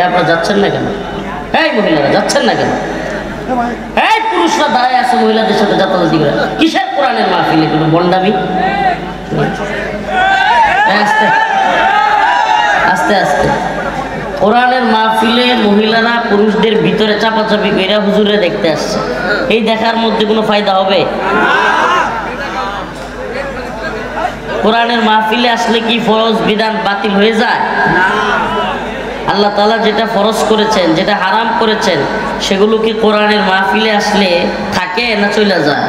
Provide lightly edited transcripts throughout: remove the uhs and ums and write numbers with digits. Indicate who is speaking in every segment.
Speaker 1: আপনারা যাচ্ছেন না কেন? এই মহিলারা যাচ্ছেন না কেন? এই পুরুষরা দাঁড়ায় আছে মহিলাদের সাথে যাতায়াতি করে, কিসের কোরআনের মাহফিল? এগুলো বন্ডামি। আস্তে আস্তে আস্তে কোরআনের মাহফিলে মহিলারা পুরুষদের ভিতরে চাপাচাপি কইরা হুজুরে দেখতে আসছে, এই দেখার মধ্যে কোনো ফায়দা হবে? কোরআনের মাহফিলে আসলে কি ফরজ বিধান বাতিল হয়ে যায়? আল্লাহ তাআলা যেটা ফরজ করেছেন, যেটা হারাম করেছেন, সেগুলো কি কোরআনের মাহফিলে আসলে থাকে না চলে যায়?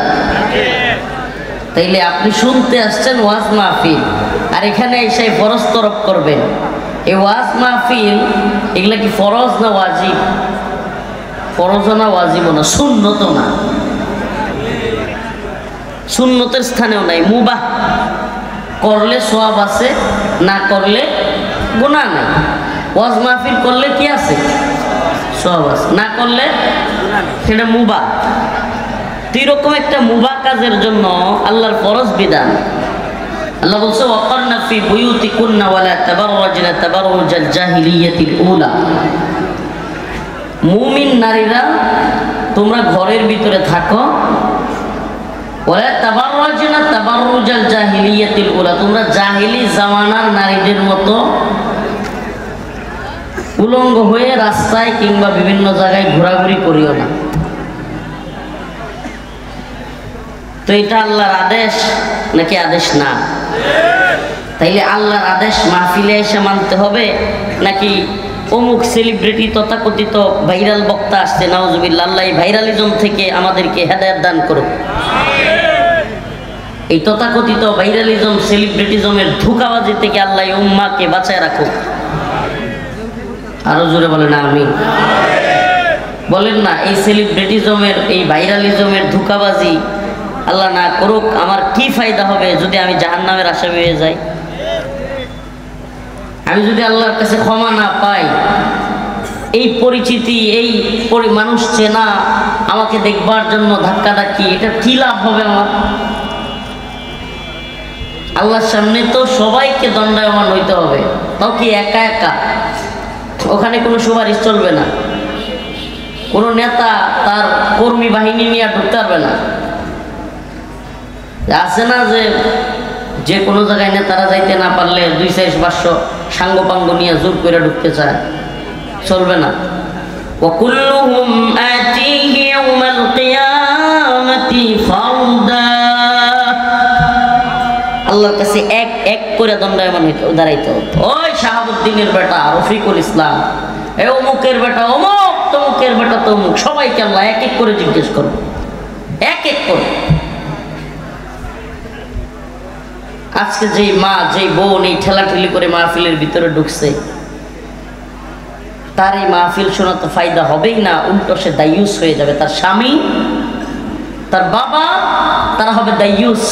Speaker 1: তাইলে আপনি শুনতে আসছেন ওয়াজ মাহফিল, আর এখানে এসে ফরজ তরফ করবেন। এই ওয়াজ মাহফিল এগুলা কি ফরজ না ওয়াজিব? ফরজ না ওয়াজিব না, সুন্নত না, সুন্নতের স্থানেও নাই, মুবাহ। করলে সওয়াব আছে, না করলে গুনাহ নাই। ওয়াজ মাহফিল করলে কি আছে? সওয়াব আছে, না করলে সেটা মুবাহ। এরকম একটা মুবাহ কাজের জন্য আল্লাহর ফরজ বিধান। আল্লাহ বলছে ওয়াকারনা ফি বুয়ুতিকুন্না ওয়ালা তাবাররাজনা তাবাররুজাল জাহিলিয়াতিল উলা। মুমিন নারীরা তোমরা ঘরের ভিতরে থাকো, ওয়ালা তাবাররাজনা তাবাররুজাল জাহিলিয়াতিল উলা, তোমরা জাহিলি জামানার নারীদের মতো উলঙ্গ হয়ে রাস্তায় কিংবা বিভিন্ন জায়গায় ঘোরাঘুরি করিও না। তো এটা আল্লাহর আদেশ নাকি আদেশ না? তাইলে আল্লাহর আদেশ মাহফিলে এসে মানতে হবে, নাকি অমুক সেলিব্রিটি তথাকথিত ভাইরাল বক্তা আসছে, নাউজুবিল্লাহ, আল্লাহ এই ভাইরালিজম থেকে আমাদেরকে হেদায়েত দান করুক। এই তথাকথিত ভাইরালিজম সেলিব্রিটিজমের ধোঁকাবাজি থেকে আল্লাহ উম্মাহকে বাঁচায় রাখুক। আরো জোরে বলেন আমিন। বলেন না, এই সেলিব্রিটিজমের, এই ভাইরালিজমের ধোঁকাবাজি আল্লাহ না করুক। আমার কি ফায়দা হবে যদি আমি জাহান্নামের আসামি হয়ে যাই? আমি যদি আল্লাহর কাছে ক্ষমা না পাই, এই পরিচিতি, এই মানুষ চেনা, আমাকে দেখবার জন্য ধাক্কাধাক্কি, এটা কি লাভ হবে আমার? আল্লাহর সামনে তো সবাইকে দণ্ডায়মান হইতে হবে, তাও কি একা একা? ওখানে কোনো সুপারিশ চলবে না, কোনো নেতা তার কর্মী বাহিনী নিয়ে ঢুকতে পারবে না। আছে না যে কোনো জায়গায় নেতারা যাইতে না পারলে 200-500 সাঙ্গপাঙ্গ নিয়ে জোর করে ঢুকতে চায়, চলবে না। ওয়াকুল্লুহুম আতিহি ইয়াউমাল কিয়ামাতি ফারদা, আল্লাহর কাছে এক এক করে দণ্ডায়মান হইতে দাঁড়াইতে হবে। ওই শাহাবুদ্দিনের বেটা রফিকুল ইসলাম, এ অমুকের বেটা অমুক, তমুকের বেটা তমুক, সবাইকে আল্লাহ এক এক করে জিজ্ঞেস করবে, এক এক করে। আজকে যেই মা, যেই বোন এই ঠেলাঠেলি করে মাহফিলের ভিতরে ঢুকছে, তার এই মাহফিল শোনা তো ফায়দা হবেই না, উল্টো সে দায়ুস হয়ে যাবে। তার স্বামী, তার বাবা, তারা হবে দায়ুস।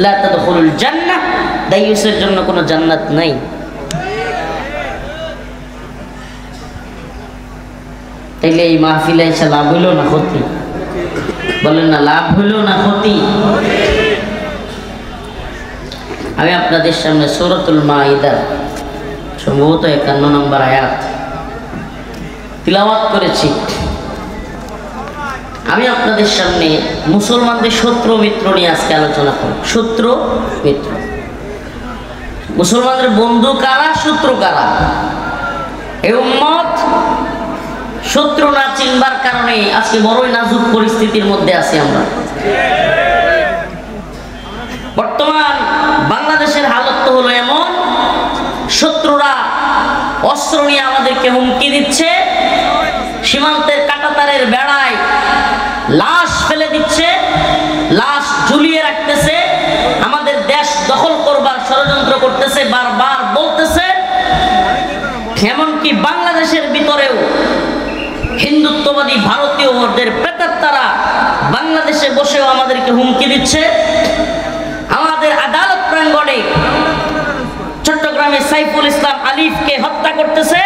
Speaker 1: লা তাদখুলুল জান্নাহ, দায়ুসের জন্য কোনো জান্নাত নাই। তাইলে এই মাহফিলে এসে লাভ হইল না ক্ষতি? বলেন না, লাভ হইল না ক্ষতি? আমি আপনাদের সামনে সূরাতুল মাইদা সম্ভবত 51 নম্বর আয়াত তিলাওয়াত করেছি। আমি আপনাদের সামনে মুসলমানদের শত্রু মিত্র নিয়ে আজকে আলোচনা করব। শত্রু মিত্র, মুসলমানদের বন্ধু কারা, শত্রু কারা? এই উম্মত শত্রু না চিনবার কারণে আজকে বড়ই নাজুক পরিস্থিতির মধ্যে আছি আমরা। বর্তমান বাংলাদেশের হালত তো হলো এমন, শত্রুরা অস্ত্র নিয়ে আমাদেরকে হুমকি দিচ্ছে, সীমান্তের কাঁটাতারের বেড়ায় লাশ ফেলে দিচ্ছে, লাশ ঝুলিয়ে রাখতেছে, আমাদের দেশ দখল করবার ষড়যন্ত্র করতেছে, বারবার বলতেছে। এমনকি বাংলাদেশের ভিতরেও হিন্দুত্ববাদী ভারতীয় ওদের প্রেতাত্মারা বাংলাদেশে বসেও আমাদেরকে হুমকি দিচ্ছে। আমাদের আদালত প্রাঙ্গণে চট্টগ্রামে সাইফুল ইসলাম আলিফকে হত্যা করতেছে,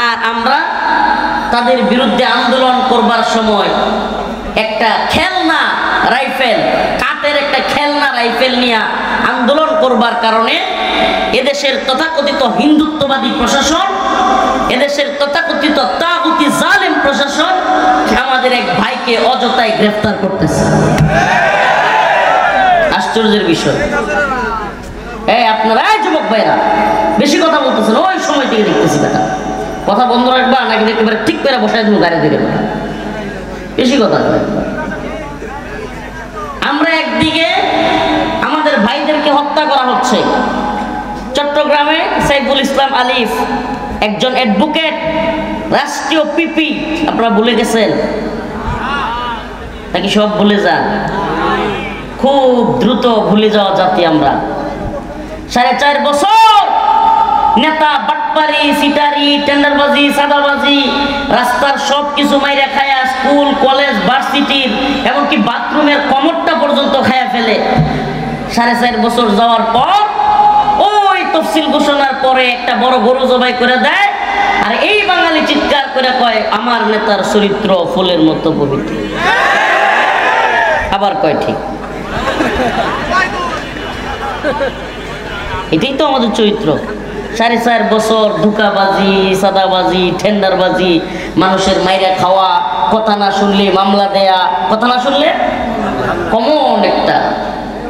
Speaker 1: আর আমরা তাদের বিরুদ্ধে আন্দোলন করবার সময় একটা খেলনা রাইফেল, কাঠের একটা খেলনা রাইফেল নিয়ে আন্দোলন করবার কারণে এদেশের তথাকথিত হিন্দুত্ববাদী প্রশাসন, এদেশের তথাকথিত তাগুতি জালেম প্রশাসন আমাদের এক ভাইকে অযথায় গ্রেফতার করতেছে। আশ্চর্যের বিষয়। আপনারা যুবক ভাইরা বেশি কথা বলতেছেন, ওই সময় থেকে দেখতেছি বেটা কথা বন্ধ রাখবা নাকি একেবারে ঠিক করে বসায় তুমি গাড়ি দিলে বেশি কথা। আমরা একদিকে আমাদের ভাইদেরকে হত্যা করা হচ্ছে, চট্টগ্রামে সাইফুল ইসলাম আলিফ একজন অ্যাডভোকেট, রাষ্ট্রীয় পিপি, আপনারা ভুলে গেছেন নাকি সব ভুলে যান? খুব দ্রুত ভুলে যাওয়া জাতি আমরা। 4.5 বছর নেতা বাটপারি, সিটারি, টেন্ডারবাজি, সাদাবাজি, রাস্তার সব কিছু মাইরা খায়া, স্কুল কলেজ ভার্সিটির এমনকি বাথরুমের কমরটা পর্যন্ত খায়া ফেলে। 4.5 বছর যাওয়ার পর ওই তফসিল ঘোষণার পরে একটা বড় গরু জবাই করে দেয়, আর এই বাঙালি চিৎকার করে কয় আমার নেতার চরিত্র ফুলের মতো পবিত্র। আবার কয় ঠিক। এটাই তো আমাদের চরিত্র। 4.5 বছর ধোঁকাবাজি, সাদাবাজি, টেন্ডারবাজি, মানুষের মাইরা খাওয়া, কথা না শুনলে মামলা দেয়া, কথা না শুনলে কমন একটা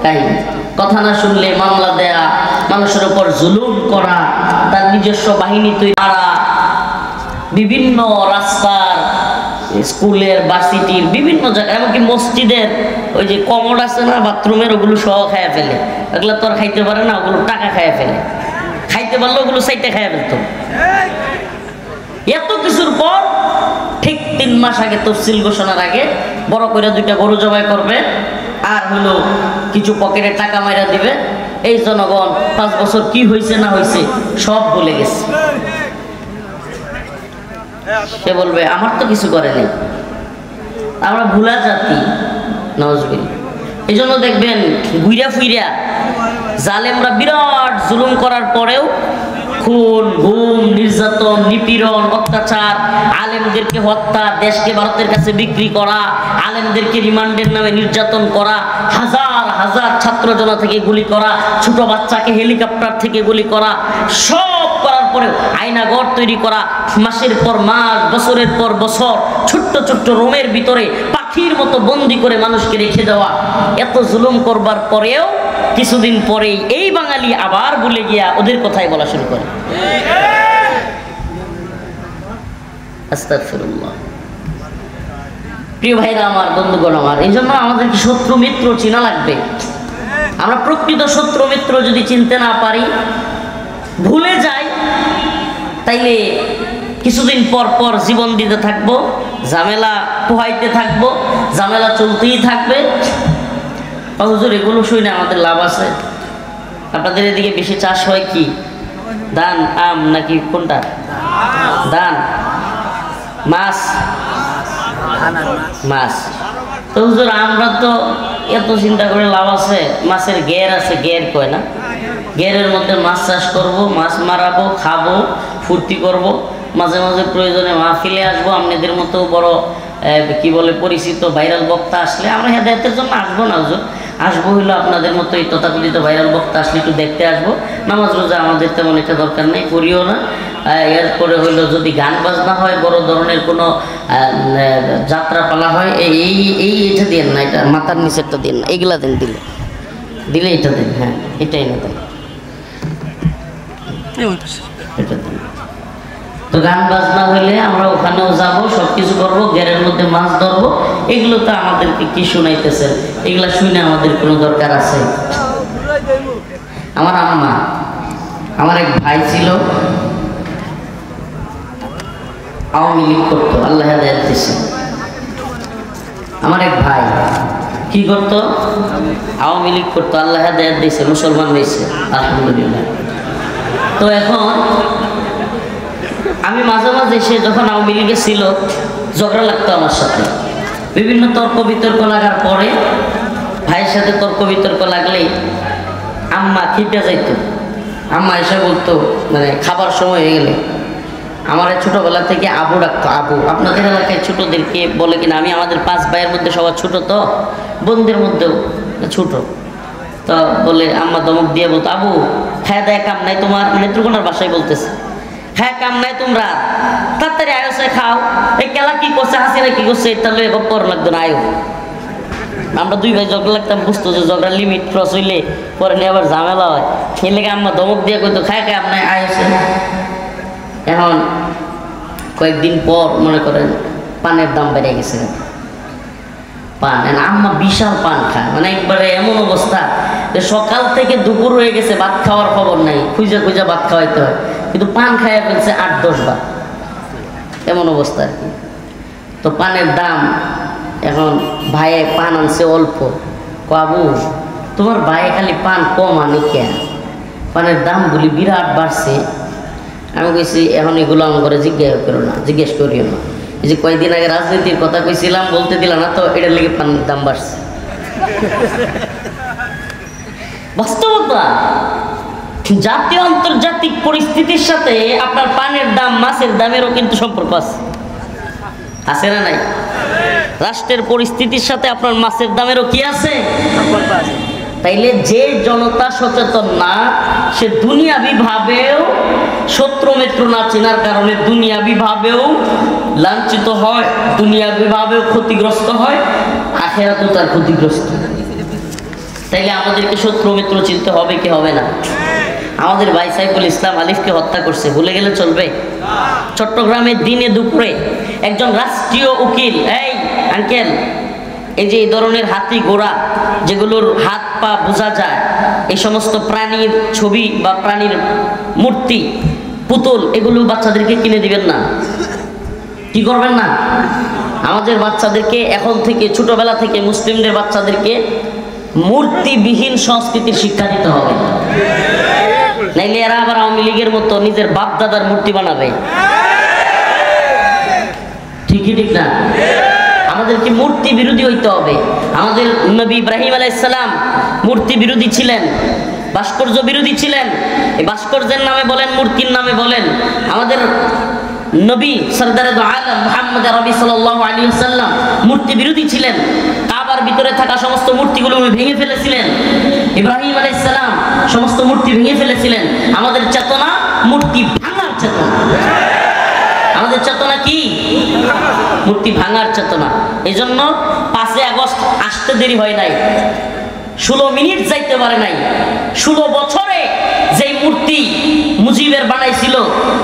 Speaker 1: কাহিনী, কথা না শুনলে মামলা দেয়া, মানুষের উপর জুলুম করা, তার নিজস্ব বাহিনী তৈরি করা, বিভিন্ন রাস্তার, স্কুলের, ভার্সিটির বিভিন্ন জায়গায়, এমনকি মসজিদের ওই যে কমোড আছে না বাথরুমের, ওগুলো সহ খাইয়া ফেলে। ওগুলো তো আর খাইতে পারে না, ওগুলো টাকা খাইয়া ফেলে। খাইতে পারলে ওগুলো সাইটে খাইয়া ফেলতো। এত কিছুর পর ঠিক 3 মাস আগে তফসিল ঘোষণার আগে বড় করে 2টা গরু জবাই করবে, আর হলো কিছু পকেটে টাকা মাইরা দিবে। এই জনগণ 5 বছর কি হয়েছে না হয়েছে সব ভুলে গেছে। সে বলবে আমার তো কিছু করে নেই। আমরা ভুলা জাতি, নওয়াজবিল্লাহ। এই জন্য দেখবেন ঘুইরা ফুইরা জালেমরা বিরাট জুলুম করার পরেও খুন, গুম, নির্যাতন, নিপীড়ন, অত্যাচার, আলেমদেরকে হত্যা, দেশকে ভারতের কাছে বিক্রি করা, আলেমদেরকে রিমান্ডের নামে নির্যাতন করা, হাজার হাজার ছাত্র জনা থেকে গুলি করা, ছোট বাচ্চাকে হেলিকপ্টার থেকে গুলি করা, সব করার পরেও আয়নাঘর তৈরি করা, মাসের পর মাস, বছরের পর বছর ছোট্ট ছোট্ট রুমের ভিতরে পাখির মতো বন্দি করে মানুষকে রেখে দেওয়া, এত জুলুম করবার পরেও কিছুদিন পরেই এই বাঙালি আবার ভুলে গিয়া ওদের কথাই বলা শুরু করে। আস্তাগফিরুল্লাহ। প্রিয় ভাইরা আমার, বন্ধুগণ আমার, এই জন্য আমাদেরকে শত্রু মিত্র চেনা লাগবে। আমরা প্রকৃত শত্রু মিত্র যদি চিনতে না পারি, ভুলে যাই, তাইলে কিছুদিন পর পর জীবন দিতে থাকবো, ঝামেলা পোহাইতে থাকবো, ঝামেলা চলতেই থাকবে। হুজুর এগুলো শুনে আমাদের লাভ আছে? আপনাদের এদিকে বেশি চাষ হয় কি, ধান, আম নাকি কোনটা? ধান, মাছ? মাছ। তো হুজুর আমরা তো এত চিন্তা করে লাভ আছে, মাছের ঘের আছে, ঘের কয় না, ঘেরের মধ্যে মাছ চাষ করব, মাছ মারাবো, খাবো, ফুর্তি করব, মাঝে মাঝে প্রয়োজনে মাহফিলে আসবো। আপনাদের মতো বড় কি বলে পরিচিত ভাইরাল বক্তা আসলে আমরা হেদায়েতের জন্য আসবো না হুজুর, আসবো হইলো আপনাদের মতো এই তথাকথিত ভাইরাল বক্তা আসলে একটু দেখতে আসবো। নামাজ রোজা আমাদের তেমন এটা দরকার নেই, করিও না। এরপরে হইলো যদি গান বাজনা হয়, বড় ধরনের কোনো যাত্রা পালা হয়, এটা দিন না, এটা মাথার নিচেরটা দিন না, এগুলা দিন, দিলে এটা দিন। হ্যাঁ, এটাই না, তাই এটা দিন। তো গান বাজনা হইলে আমরা ওখানেও যাবো, সব কিছু করবো, ঘেরের মধ্যে মাছ ধরবো। এগুলো তো আমাদেরকে কি শুনাইতেছেন? এগুলা শুনে আমাদের কোনো দরকার আছে? আমার আম্মা, আমার এক ভাই ছিল, আওয়ামী লীগ করতো, আল্লাহ হেদায়েত দিয়েছে। আমার এক ভাই কি করতো? আওয়ামী লীগ করতো, আল্লাহ হেদায়েত দিয়েছে, মুসলমান হয়েছে, আলহামদুলিল্লাহ। তো এখন আমি মাঝে মাঝে, সে যখন আওয়ামী লীগে ছিল, ঝগড়া লাগতো আমার সাথে, বিভিন্ন তর্ক বিতর্ক লাগার পরে, ভাইয়ের সাথে তর্ক বিতর্ক লাগলেই আম্মা খিপে যাইতো। আম্মা এসে বলতো, মানে খাবার সময় হয়ে গেলে, আমার ছোটবেলা থেকে আবু ডাকতো, আবু। আপনাদের এলাকায় ছোটদেরকে বলে কিনা? আমি আমাদের 5 ভাইয়ের মধ্যে সবার ছোট, তো বোনদের মধ্যেও ছোট। তো বলে আম্মা ধমক দিয়ে বলতো, আবু হ্যাঁ দেয় কাম নাই তোমার, নেত্রকোনার বাসায় বলতেছে, হ্যাঁ কাম নাই তোমরা তাড়াতাড়ি আয়োসে খাও, এই কেলা কি করছে হাসিনা কি করছে তাহলে পর লাগতো না আয়ো। আমরা দুই ভাই ঝগড়া লাগতাম, বুঝতো যে ঝগড়ার লিমিট ক্রস হইলে পরে নিয়ে আবার ঝামেলা হয়, সেই লেগে আম্মা ধমক দিয়ে কইতো খায় খায় আপনার আয়োসে। এখন কয়েকদিন পর মনে করেন পানের দাম বেড়ে গেছে, পান আম্মা বিশাল পান খায়, মানে একবারে এমন অবস্থা যে সকাল থেকে দুপুর হয়ে গেছে ভাত খাওয়ার খবর নাই, খুঁজে খুঁজে ভাত খাওয়াইতে হয়, কিন্তু পান খাইয়া ফেলছে 8-10 বার, এমন অবস্থা আর কি। তো পানের দাম এখন ভাইয়ে পান আনছে অল্প, কাবু তোমার ভাইয়ে খালি পান কম আনে কে, পানের দাম বলি বিরাট বাড়ছে। আমি কইছি এখন এগুলো আমার করে জিজ্ঞেস করিও না, এই যে কয়েকদিন আগে রাজনীতির কথা কইছিলাম বলতে দিলাম না তো, এটার লেগে পানের দাম বাড়ছে। বাস্তবতা, জাতীয় আন্তর্জাতিক পরিস্থিতির সাথে আপনার পানের দাম মাছের দামেরও কিন্তু সম্পর্ক আছে না নাই? রাষ্ট্রের পরিস্থিতির সাথে আপনার মাছের দামেরও কি আছে? তাইলে যে জনতা সচেতন না, সে দুনিয়াবি ভাবেও শত্রু মিত্র না চেনার কারণে দুনিয়াবি ভাবেও লাঞ্ছিত হয়, দুনিয়াবি ভাবেও ক্ষতিগ্রস্ত হয়, আখিরাতেও তার ক্ষতিগ্রস্ত। তাইলে আমাদেরকে শত্রু মিত্র চিনতে হবে কি হবে না? আমাদের ভাই সাইফুল ইসলাম আলিফকে হত্যা করছে, ভুলে গেলে চলবে? চট্টগ্রামের দিনে দুপুরে একজন রাষ্ট্রীয় উকিল, এই আঙ্কেল এই যে এই ধরনের হাতি ঘোড়া যেগুলোর হাত পা বোঝা যায়, এই সমস্ত প্রাণীর ছবি বা প্রাণীর মূর্তি পুতুল এগুলো বাচ্চাদেরকে কিনে দিবেন না। কি করবেন না? আমাদের বাচ্চাদেরকে এখন থেকে ছোটবেলা থেকে মুসলিমদের বাচ্চাদেরকে মূর্তিবিহীন সংস্কৃতির শিক্ষা দিতে হবে, নাইলে এরা আবার আওয়ামী লীগের মতো নিজের বাপ দাদার মূর্তি বানাবে। ঠিকই ঠিক না? আমাদেরকে মূর্তি বিরোধী হইতে হবে। আমাদের নবী ইব্রাহিম আলাইহিস সালাম মূর্তি বিরোধী ছিলেন, ভাস্কর্য বিরোধী ছিলেন। এই ভাস্কর্যের নামে বলেন, মূর্তির নামে বলেন, আমাদের নবী সরদারে দো আলম মুহাম্মদ আরবি সাল্লাল্লাহু আলাইহি ওয়াসাল্লাম মূর্তি বিরোধী ছিলেন। কাবার ভিতরে থাকা সমস্ত মূর্তিগুলো ভেঙে ফেলেছিলেন। ইব্রাহিম আলাইহিস সালাম সমস্ত মূর্তি ভেঙে ফেলেছিলেন। আমাদের চেতনা মূর্তি ভাঙার চেতনা। আমাদের চেতনা কি? মূর্তি ভাঙার চেতনা। এই জন্য 5 আগস্ট আসতে দেরি হয় নাই, 16 মিনিট যাইতে পারে নাই। 16 বছরে যেই মূর্তি মুজিবের বানাইছিল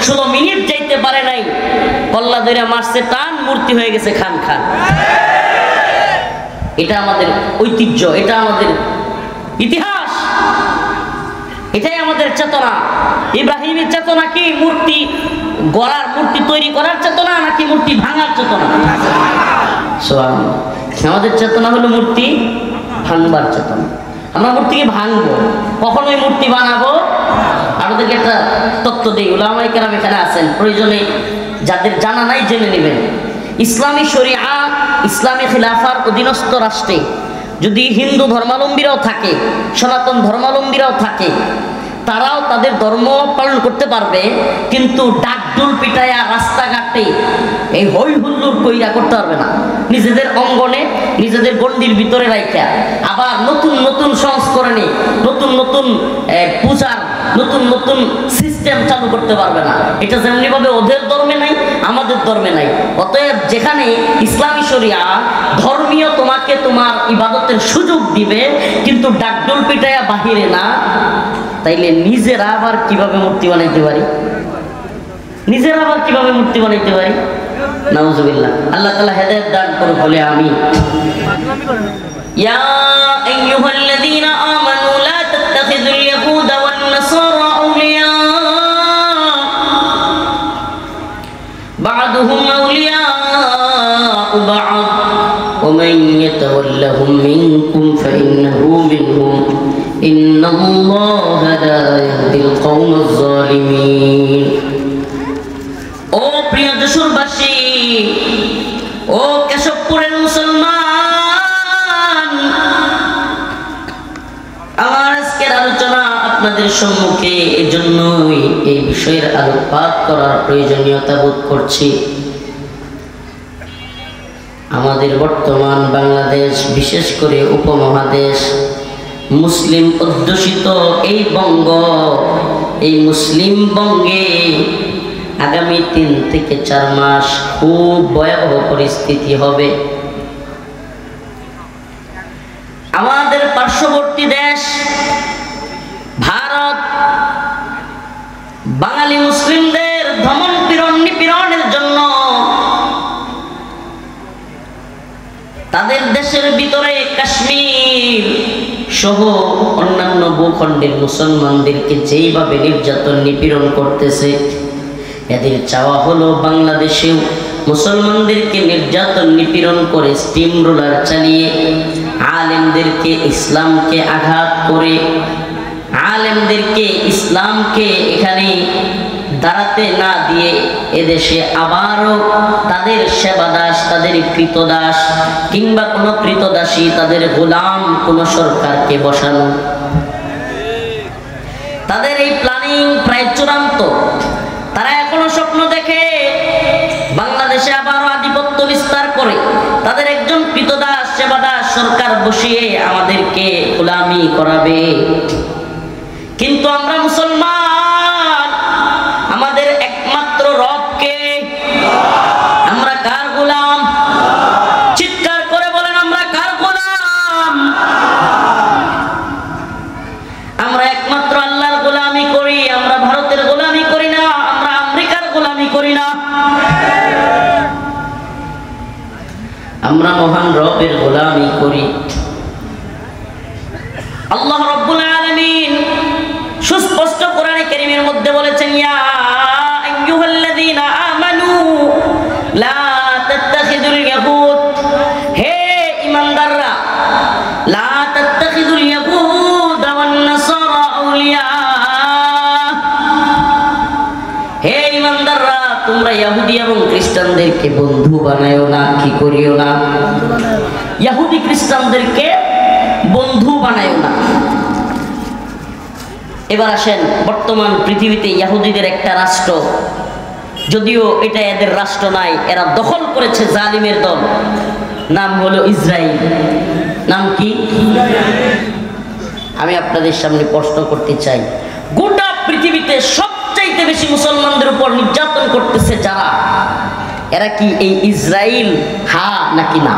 Speaker 1: 16 মিনিট যাইতে পারে নাই, কল্লা ধরে মারছে টান, মূর্তি হয়ে গেছে খান খান। এটা আমাদের ঐতিহ্য, এটা আমাদের ইতিহাস, এটাই আমাদের চেতনা। ইব্রাহিমের চেতনা কি? মূর্তি গড়ার, মূর্তি তৈরি করার চেতনা নাকি মূর্তি ভাঙার চেতনা? আমাদের চেতনা হলো মূর্তি ভাঙবার চেতনা। আমরা মূর্তিকে ভাঙবো, কখনোই মূর্তি বানাবো। আমাদেরকে একটা তত্ত্ব দিই, উলামায়ে কেরাম এখানে আছেন, প্রয়োজনে যাদের জানা নাই জেনে নেবেন। ইসলামী শরিয়া, ইসলামী খিলাফার অধীনস্থ রাষ্ট্রে যদি হিন্দু ধর্মাবলম্বীরাও থাকে, সনাতন ধর্মাবলম্বীরাও থাকে, তারাও তাদের ধর্ম পালন করতে পারবে, কিন্তু ডাকডুল পিটায়া রাস্তাঘাটে এই হই হুল্লোড় কইরা করতে পারবে না। নিজেদের অঙ্গনে, নিজেদের গণ্ডির ভিতরে রাইখা আবার নতুন নতুন সংস্করণে, নতুন নতুন পূজার নতুন নতুন সিস্টেম চালু করতে পারবে না। এটা যেমনিভাবে ওদের ধর্মে নাই, আমাদের ধর্মে নাই। অতএব যেখানে ইসলামী শরিয়া ধর্মীয় তোমাকে তোমার ইবাদতের সুযোগ দিবে, কিন্তু ডাকডুল পিটায়া বাহিরে না, তাইলে নিজেরা আবার কিভাবে মূর্তি বানাইতে পারি? নিজেরা আবার কিভাবে মূর্তি বানাইতে পারি? নাউজুবিল্লাহ। আল্লাহ তাআলা হেদায়েত দান করুন, বলে আমিন। ইয়া আইয়ুহাল্লাযীনা আমানু লা তাত্তাখিযুল ইয়াহুদা ওয়ান নাসারা আউলিয়া বা'দুহুম আউলিয়া বা'দ ওয়া মান ইয়াতাওয়াল্লাহুম মিনকুম ফাইন্নাহু মিনহুম ইন্নাল্লাহা লা ইয়াহদিল কওমাজ যালিমিন। ও প্রিয় যশোরবাসী, ও কেশবপুরের মুসলমান, আমার আজকের আলোচনা আপনাদের সম্মুখে এজন্যই এই বিষয়ের আলোকপাত করার প্রয়োজনীয়তা বোধ করছি। আমাদের বর্তমান বাংলাদেশ, বিশেষ করে উপমহাদেশ, মুসলিম অধ্যুষিত এই বঙ্গ, এই মুসলিম বঙ্গে আগামী 3 থেকে 4 মাস খুব ভয়াবহ পরিস্থিতি হবে। আমাদের পার্শ্ববর্তী দেশ ভারত বাঙালি মুসলিমদের দমন পীড়ন নিপীড়নের জন্য তাদের দেশের ভিতরে কাশ্মীর সহ অন্যান্য ভূখণ্ডের মুসলমানদেরকে যেইভাবে নির্যাতন নিপীড়ন করতেছে, এদের চাওয়া হলো বাংলাদেশেও মুসলমানদেরকে নির্যাতন নিপীড়ন করে স্টিম রোলার চালিয়ে আলেমদেরকে ইসলামকে আঘাত করে, আলেমদেরকে ইসলামকে এখানে দাঁড়াতে না দিয়ে এদেশে আবারও তাদের সেবাদাস, তাদের কৃতদাস কিংবা কোনো কৃতদাসী, তাদের গোলাম কোনো সরকারকে বসানো, তাদের এই প্ল্যানিং প্রায় চূড়ান্ত। তারা এখনো স্বপ্ন দেখে বাংলাদেশে আবারও আধিপত্য বিস্তার করে তাদের একজন কৃতদাস সেবাদাস সরকার বসিয়ে আমাদেরকে গোলামি করাবে। কিন্তু আমরা মুসলমান, আমাদের একমাত্র রবকে, আমরা কার গোলাম? চিৎকার করে বলেন, আমরা কার গোলাম? আমরা একমাত্র আল্লাহর গোলামি করি। আমরা ভারতের গোলামি করি না, আমরা আমেরিকার গোলামি করি না, আমরা মহান রবের গোলামি করি। আল্লাহ রাব্বুল আলামিন সুস্পষ্ট কোরআনে কারীমের মধ্যে বলেছেন, ইয়া আইয়ুহাল্লাযীনা আমানু লা তাত্তাখিযুল ইয়াহুদ, হে ঈমানদাররা, লা তাত্তাখিযুল ইয়াহুদ ওয়ান নাসারা আউলিয়া, হে ঈমানদাররা তোমরা ইহুদি এবং খ্রিস্টানদেরকে বন্ধু বানায়ো না। কি করিও না? ইহুদি খ্রিস্টানদেরকে বন্ধু বানায়ো না। এবার আসেন, বর্তমান পৃথিবীতে ইহুদিদের একটা রাষ্ট্র, যদিও এটা এদের রাষ্ট্র নাই, এরা দখল করেছে জালিমের দল, নাম হলো ইসরায়েল। নাম কি? আমি আপনাদের সামনে প্রশ্ন করতে চাই, গোটা পৃথিবীতে সবচাইতে বেশি মুসলমানদের উপর নির্যাতন করতেছে যারা, এরা কি এই ইসরায়েল? হা নাকি না?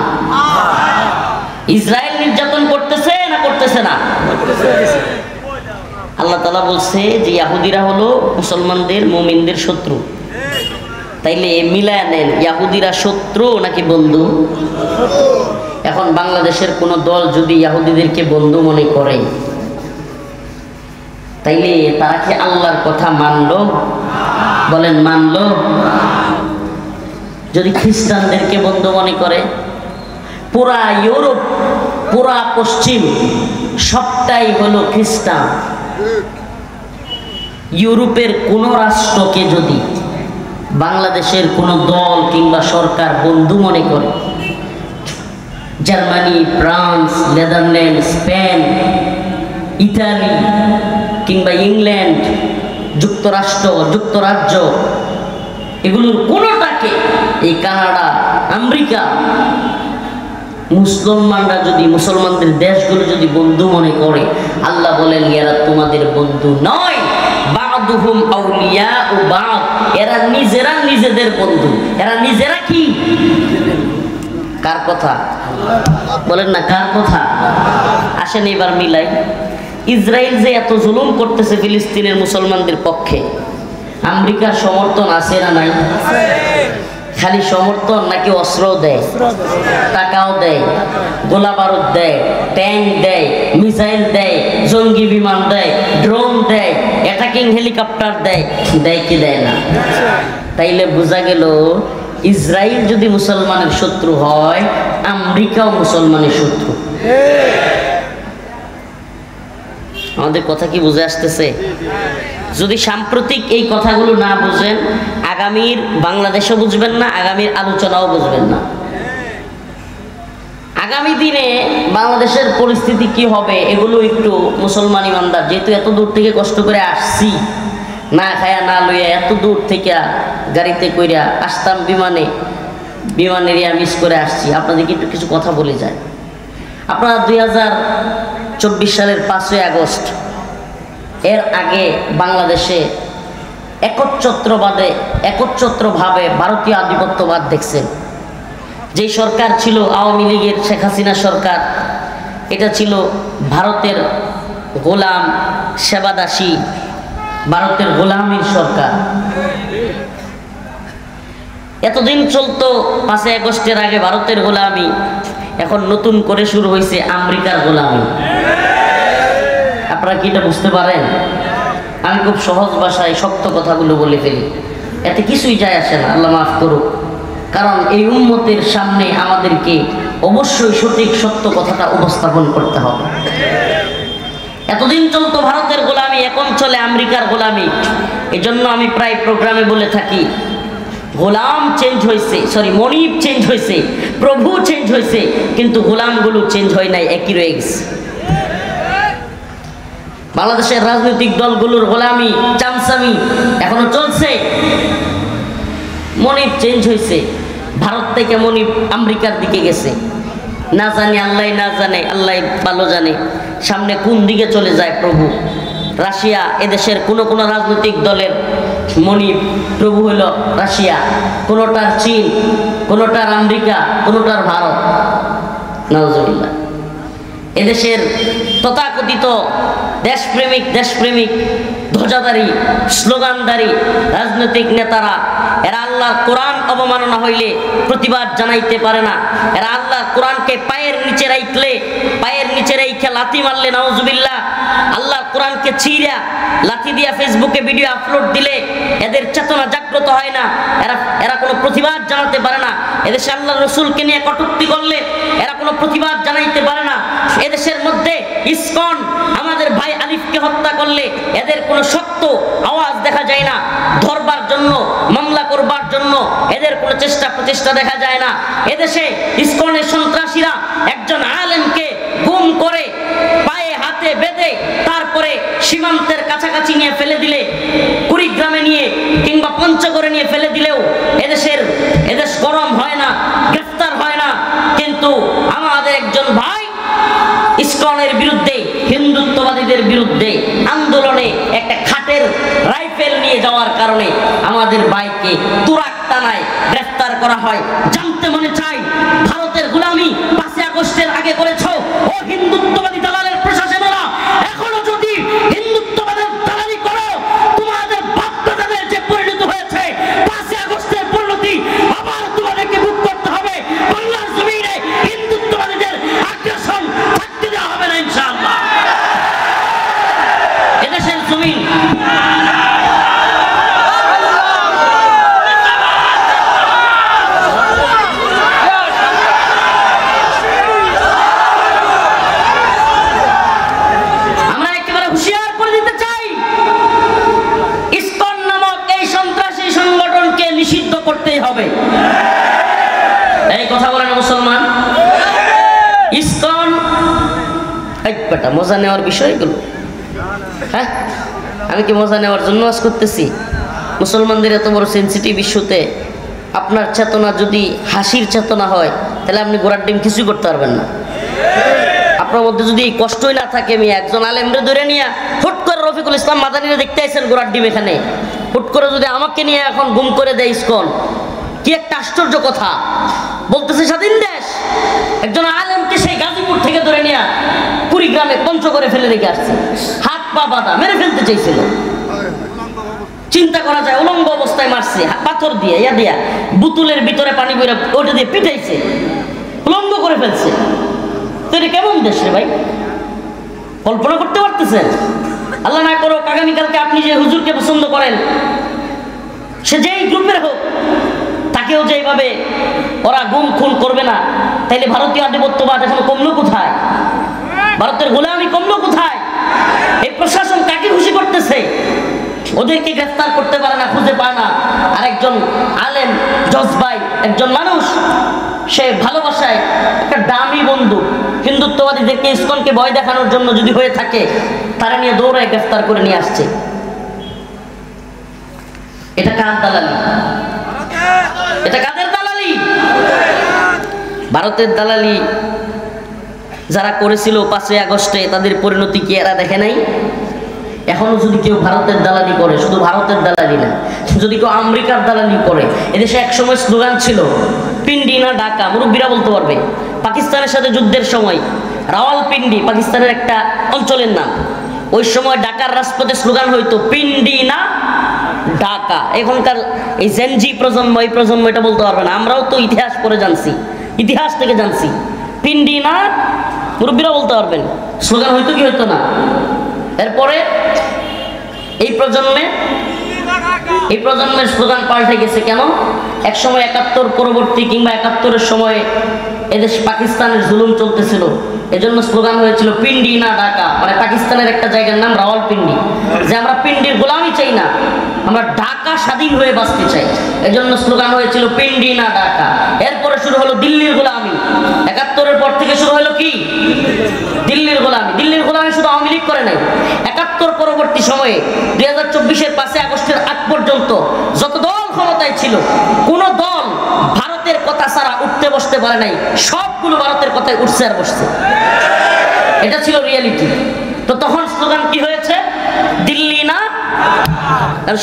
Speaker 1: ইসরায়েল নির্যাতন করতেছে না করতেছে না? আল্লাহ তাআলা বলছে যে ইহুদিরা হলো মুসলমানদের, মুমিনদের শত্রু। তাইলে মিলায় নেন, ইহুদিরা শত্রু নাকি বন্ধু? এখন বাংলাদেশের কোন দল যদি ইহুদিদেরকে বন্ধু মনে করে, তাইলে তারা কি আল্লাহর কথা মানলো? বলেন, মানলো? যদি খ্রিস্টানদেরকে বন্ধু মনে করে, পুরা ইউরোপ, পুরা পশ্চিম সবটাই হলো খ্রিস্টান। ইউরোপের কোন রাষ্ট্রকে যদি বাংলাদেশের কোন দল কিংবা সরকার বন্ধু মনে করে, Germany, France, Netherland, Spain, Italy কিংবা ইংল্যান্ড, যুক্তরাষ্ট্র, যুক্তরাজ্য, এগুলোর কোনোটাকে, এই কানাডা, আমেরিকা, মুসলমানরা যদি, মুসলমানদের দেশগুলো যদি বন্ধু মনে করে, আল্লাহ বলেন এরা তোমাদের বন্ধু নয়, বাদুহুম আউলিয়াউ বাদ, এরা নিজেরা নিজেদের বন্ধু। এরা নিজেরা কি? কার কথা বলেন না, কার কথা? আসেন এবার মিলাই। ইসরায়েল যে এত জুলুম করতেছে ফিলিস্তিনের মুসলমানদের পক্ষে, আমেরিকার সমর্থন আছে না নাই? খালি সমর্থন নাকি অস্ত্র দেয়, টাকাও দেয়, গোলা বারুদ দেয়, ট্যাঙ্ক দেয়, মিসাইল দেয়, জঙ্গি বিমান দেয়, ড্রোন দেয়, অ্যাটাকিং হেলিকপ্টার দেয়, দেয় কি দেয় না? তাইলে বোঝা গেল ইসরায়েল যদি মুসলমানের শত্রু হয়, আমেরিকাও মুসলমানের শত্রু। আমাদের কথা কি বুঝে আসতেছে? যদি সাম্প্রতিক এই কথাগুলো না বুঝেন, আগামীর বাংলাদেশও বুঝবেন না, আগামীর আলোচনাও বুঝবেন না। আগামী দিনে বাংলাদেশের পরিস্থিতি কি হবে, এগুলো একটু মুসলমান ইমানদার, যেহেতু এত দূর থেকে কষ্ট করে আসছি, না খায়া না লইয়া এত দূর থেকে গাড়িতে কইরা আসতাম, বিমানের মিস করে আসছি, আপনাদেরকে একটু কিছু কথা বলে যায়। আপনারা 24 সালের 5ই আগস্ট এর আগে বাংলাদেশে একচ্ছত্রভাবে ভারতীয় আধিপত্যবাদ দেখছেন। যেই সরকার ছিল আওয়ামী লীগের শেখ হাসিনা সরকার, এটা ছিল ভারতের গোলাম সেবাদাসী, ভারতের গোলামীর সরকার। এতদিন চলতো 5ই আগস্টের আগে ভারতের গোলামি, এখন নতুন করে শুরু হয়েছে আমেরিকার গোলামি। আপনারা কি এটা বুঝতে পারেন? আমি খুব সহজ ভাষায় শক্ত কথাগুলো বলে ফেলি, এতে কিছুই যায় আসে না, আল্লাহ মাফ করুক। কারণ এই উম্মতের সামনে আমাদেরকে অবশ্যই সঠিক সত্য কথাটা উপস্থাপন করতে হবে। এতদিন চলতো ভারতের গোলামি, এখন চলে আমেরিকার গোলামি। এজন্য আমি প্রায় প্রোগ্রামে বলে থাকি, গোলাম চেঞ্জ হয়েছে, মনিব চেঞ্জ হয়েছে, প্রভু চেঞ্জ হয়েছে, কিন্তু গোলামগুলো চেঞ্জ হয় নাই, একই রয়ে গেছে। বাংলাদেশের রাজনৈতিক দলগুলোর গোলামি চামচামি এখনো চলছে। মনিব চেঞ্জ হয়েছে, ভারত থেকে মনিব আমেরিকার দিকে গেছে, না জানি আল্লাহ, না জানে আল্লাহ ভালো জানে সামনে কোন দিকে চলে যায় প্রভু। রাশিয়া এদেশের কোনো কোনো রাজনৈতিক দলের মনিব প্রভু হইল রাশিয়া, কোনোটার চীন, কোনোটার আমেরিকা, কোনোটার ভারত। নাউজুবিল্লাহ। এদেশের তথাকথিত দেশপ্রেমিক ধ্বজাধারী স্লোগানধারী রাজনৈতিক নেতারা, এরা আল্লাহর কোরআন অবমাননা হইলে প্রতিবাদ জানাইতে পারে না। এরা আল্লাহর কোরআনকে পায়ের নিচে রাইখে লাথি মারলে নাউজুবিল্লাহ, আল্লাহর কোরআনকে ছিঁড়া লাথি দিয়া ফেসবুকে ভিডিও আপলোড দিলে এদের চেতনা জাগ্রত হয় না, এরা কোনো প্রতিবাদ জানাতে পারে না। এদেশে আল্লাহর রসুলকে নিয়ে কটূক্তি করলে এরা কোনো প্রতিবাদ জানাইতে পারে না। এদেশের মধ্যে ইসকন আমাদের ভাই আলিফকে হত্যা করলে এদের কোনো শক্ত আওয়াজ দেখা যায় না। ধরবার জন্য, মামলা করবার জন্য এদের কোনো প্রচেষ্টা দেখা যায় না। এদেশে ইসকনের সন্ত্রাসীরা একজন আলেমকে গুম করে পায়ে হাতে বেঁধে তারপরে সীমান্তের কাছাকাছি নিয়ে ফেলে দিলে, কুড়িগ্রামে নিয়ে কিংবা পঞ্চগড়ে নিয়ে ফেলে দিলেও এদেশ গরম হয় না, গ্রেফতার হয় না। কিন্তু আমাদের একজন ভাই ইসকনের বিরুদ্ধে, হিন্দুত্ববাদীদের বিরুদ্ধে আন্দোলনে একটা খাটের রাইফেল নিয়ে যাওয়ার কারণে আমাদের ভাইকে তুরাক টানায় গ্রেফতার করা হয়। জানতে মনে চাই, ভারতের গোলামি 5ই আগস্টের আগে করেছ ও হিন্দুত্ববাদী দালালের প্রশাসনেরা, এখনো যদি হিন্দুত্ববাদের দালালি করো, তোমাদের বাপ-দাদাদের যে পরিণত হয়েছে 5ই আগস্টের পরিণতি আবার তোমাদেরকে ভোগ করতে হবে। বাংলার জমিনে হিন্দুত্ববাদীদের আগ্রাসন থাকতে দেওয়া হবে না ইনশাআল্লাহ। এদেশের জমিন করতেই হবে। এই কথা বলে না মুসলমান? ইসকন একটা মজা নেওয়ার বিষয়গুলো, হ্যাঁ, আমি কি মজা নেওয়ার জন্য আজ করতেছি? মুসলমানদের এত বড় সেন্সিটিভ ইস্যুতে আপনার চেতনা যদি হাসির চেতনা হয়, তাহলে আপনি গোড়ার ডিম কিছুই করতে পারবেন না। আপনার মধ্যে যদি কষ্টই না থাকে, আমি একজন আলেমরে ধরে নিয়ে হুট করে রফিকুল ইসলাম মাদানীরে দেখতে আইছেন গোড়ার ডিম এখানে, হুট করে যদি আমাকে নিয়ে এখন গুম করে দেয় ইসকন, কি একটা আশ্চর্য কথা বলতেছে। স্বাধীন দেশ একজন আলেমকে সেই গাজীপুর থেকে ধরে নিয়ে কুড়িগ্রামে পঞ্চগড়ে ফেলে রেখে আসছে, হাত পা বাঁধা, মেরে ফেলতে চাইছিল। চিন্তা করা যায়, উলঙ্গ অবস্থায় মারছে, পাথর দিয়ে দিয়া বুতুলের ভিতরে পানি বইরা ওটা দিয়ে পিটাইছে, উলঙ্গ করে ফেলছে। তো এটা কেমন দেশ রে ভাই? কল্পনা করতে পারতেছেন? আল্লাহ না করো আগামীকালকে আপনি যে হুজুরকে পছন্দ করেন, সে যেই গ্রুপের হোক, তাকেও যেভাবে ওরা গুম খুন করবে না, তাইলে ভারতীয় আধিপত্যবাদ এখন কমলো কোথায়? ভারতের গোলামি কমলো কোথায়? এই প্রশাসন কাকে খুশি করতেছে? ওদেরকে গ্রেফতার করতে পারে না, খুঁজে পায় না। আর একজন আলেম জজবাই একজন মানুষ, সে ভালোবাসায় একটা দামি বন্ধু, হিন্দুত্ববাদীদেরকে ইসকনকে ভয় দেখানোর জন্য যদি হয়ে থাকে, তারা নিয়ে দৌড়ায় গ্রেফতার করে নিয়ে আসছে। এটা কার দালালি? এটা কাদের দালালি? ভারতের দালালি। যারা করেছিল 5ই আগস্টে তাদের পরিণতি কি এরা দেখে নাই? এখনো যদি কেউ ভারতের দালালি করে, শুধু ভারতের দালালি না, যদি কেউ আমেরিকার দালালি করে, এদেশে একসময় স্লোগান ছিল পিন্ডি না ঢাকা, মুরব্বীরা বলতে পারবে। পাকিস্তানের সাথে যুদ্ধের সময় রাওয়ালপিন্ডি পাকিস্তানের একটা অঞ্চলের নাম, ওই সময় ঢাকার রাজপথে স্লোগান হইতো পিন্ডি না ঢাকা। এখনকার এই জেনজি প্রজন্ম, এই প্রজন্ম এটা বলতে পারবে না, আমরাও তো ইতিহাস পড়ে জানছি, ইতিহাস থেকে জানছি। পিন্ডি না, মুরব্বীরা বলতে পারবেন স্লোগান হইতো কি হইতো না। এরপরে এই প্রজন্মের স্লোগান পাল্টে গেছে। কেন? এক সময় 71 পরবর্তী কিংবা 71-এর সময় এদেশ পাকিস্তানের জুলুম চলতেছিল, এজন্য স্লোগান হয়েছিল পিন্ডি না ঢাকা, মানে পাকিস্তানের একটা জায়গার নাম রাওয়ালপিন্ডি, যে আমরা পিন্ডির গোলামি চাই না, আমরা ঢাকা স্বাধীন হয়ে বাঁচতে চাই, এজন্য স্লোগান হয়েছিল পিন্ডি না ঢাকা। এরপরে শুরু হলো দিল্লির গোলামি, 71-এর পর থেকে শুরু হলো কি? দিল্লির গোলামি। দিল্লির গোলামি শুধু আওয়ামী লীগ করে নাই, 71 পরবর্তী সময়ে 2024-এর 5ই আগস্টের আগ পর্যন্ত যত দল ক্ষমতায় ছিল, কোন দল ভারতের কথা ছাড়া উঠতে বসতে পারে নাই, সবগুলো ভারতের কথায় উঠছে আর বসছে। এটা ছিল রিয়েলিটি। তো তখন স্লোগান কি হয়েছে? দিল্লি না,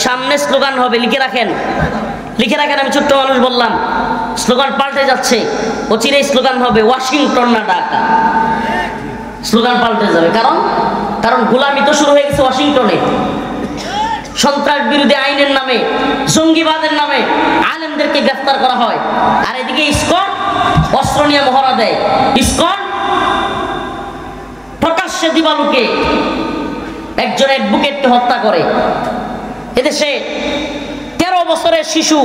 Speaker 1: সামনে স্লোগান হবে, লিখে রাখেন, লিখে রাখেন। আমি ছোট্ট মানুষ বললাম, স্লোগান পাল্টে যাচ্ছে, অচিরেই স্লোগান হবে ওয়াশিংটন না ঢাকা। স্লোগান পাল্টে যাবে, কারণ গোলামি তো শুরু হয়ে গেছে ওয়াশিংটনে। সন্ত্রাস বিরোধী আইনের নামে, জঙ্গিবাদের নামে আলেমদেরকে গ্রেফতার করা হয়, আর এদিকে ইসকন অস্ত্র নিয়ে মহড়া দেয়। ইসকন প্রকাশ্যে দিবালুকে একজন অ্যাডভোকেটকে হত্যা করে। এদেশে 13 বছরের শিশু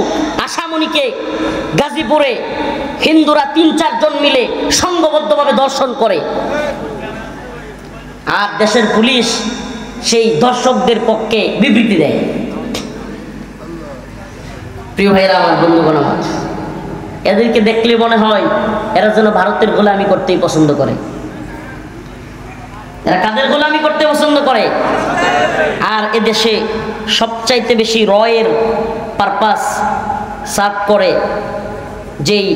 Speaker 1: আশামণিকে গাজীপুরে হিন্দুরা 3-4 জন মিলে সংঘবদ্ধভাবে ধর্ষণ করে, আর দেশের পুলিশ সেই দর্শকদের পক্ষে বিবৃতি দেয়। প্রিয় ভাইরা আমার, বন্ধুগণ আমার, এদেরকে দেখলে মনে হয় এরা যেন ভারতের গোলামি করতেই পছন্দ করে। এরা কাদের গোলামি করতে পছন্দ করে? আর এদেশে সবচাইতে বেশি রয়ের পারপাস সার্ভ করে যেই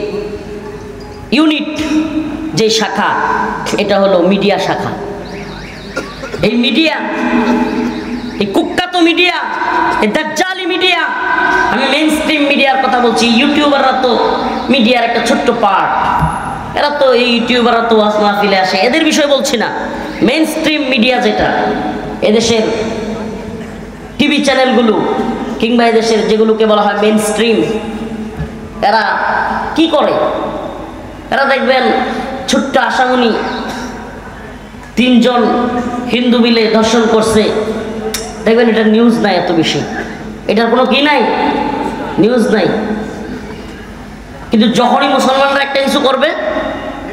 Speaker 1: ইউনিট, যেই শাখা, এটা হলো মিডিয়া শাখা। এই মিডিয়া, এই কুখ্যাত মিডিয়া, এই দাজ্জালি মিডিয়া, আমি মেইনস্ট্রিম মিডিয়ার কথা বলছি। ইউটিউবাররা তো মিডিয়ার একটা ছোট্ট পার্ট, এরা তো এই ইউটিউবাররা তো ওয়াজ মাহফিলে আসে, এদের বিষয় বলছি না। মেইনস্ট্রিম মিডিয়া যেটা, এদেশের টিভি চ্যানেলগুলো কিংবা এদেশের যেগুলোকে বলা হয় মেইনস্ট্রিম, এরা কি করে? এরা দেখবেন ছোট্ট আশামণি 3 জন হিন্দু মিলে ধর্ষণ করছে, দেখবেন এটা নিউজ নাই এত বেশি, এটার কোনো কি নাই, নিউজ নাই। কিন্তু যখনই মুসলমানরা একটা কিছু করবে,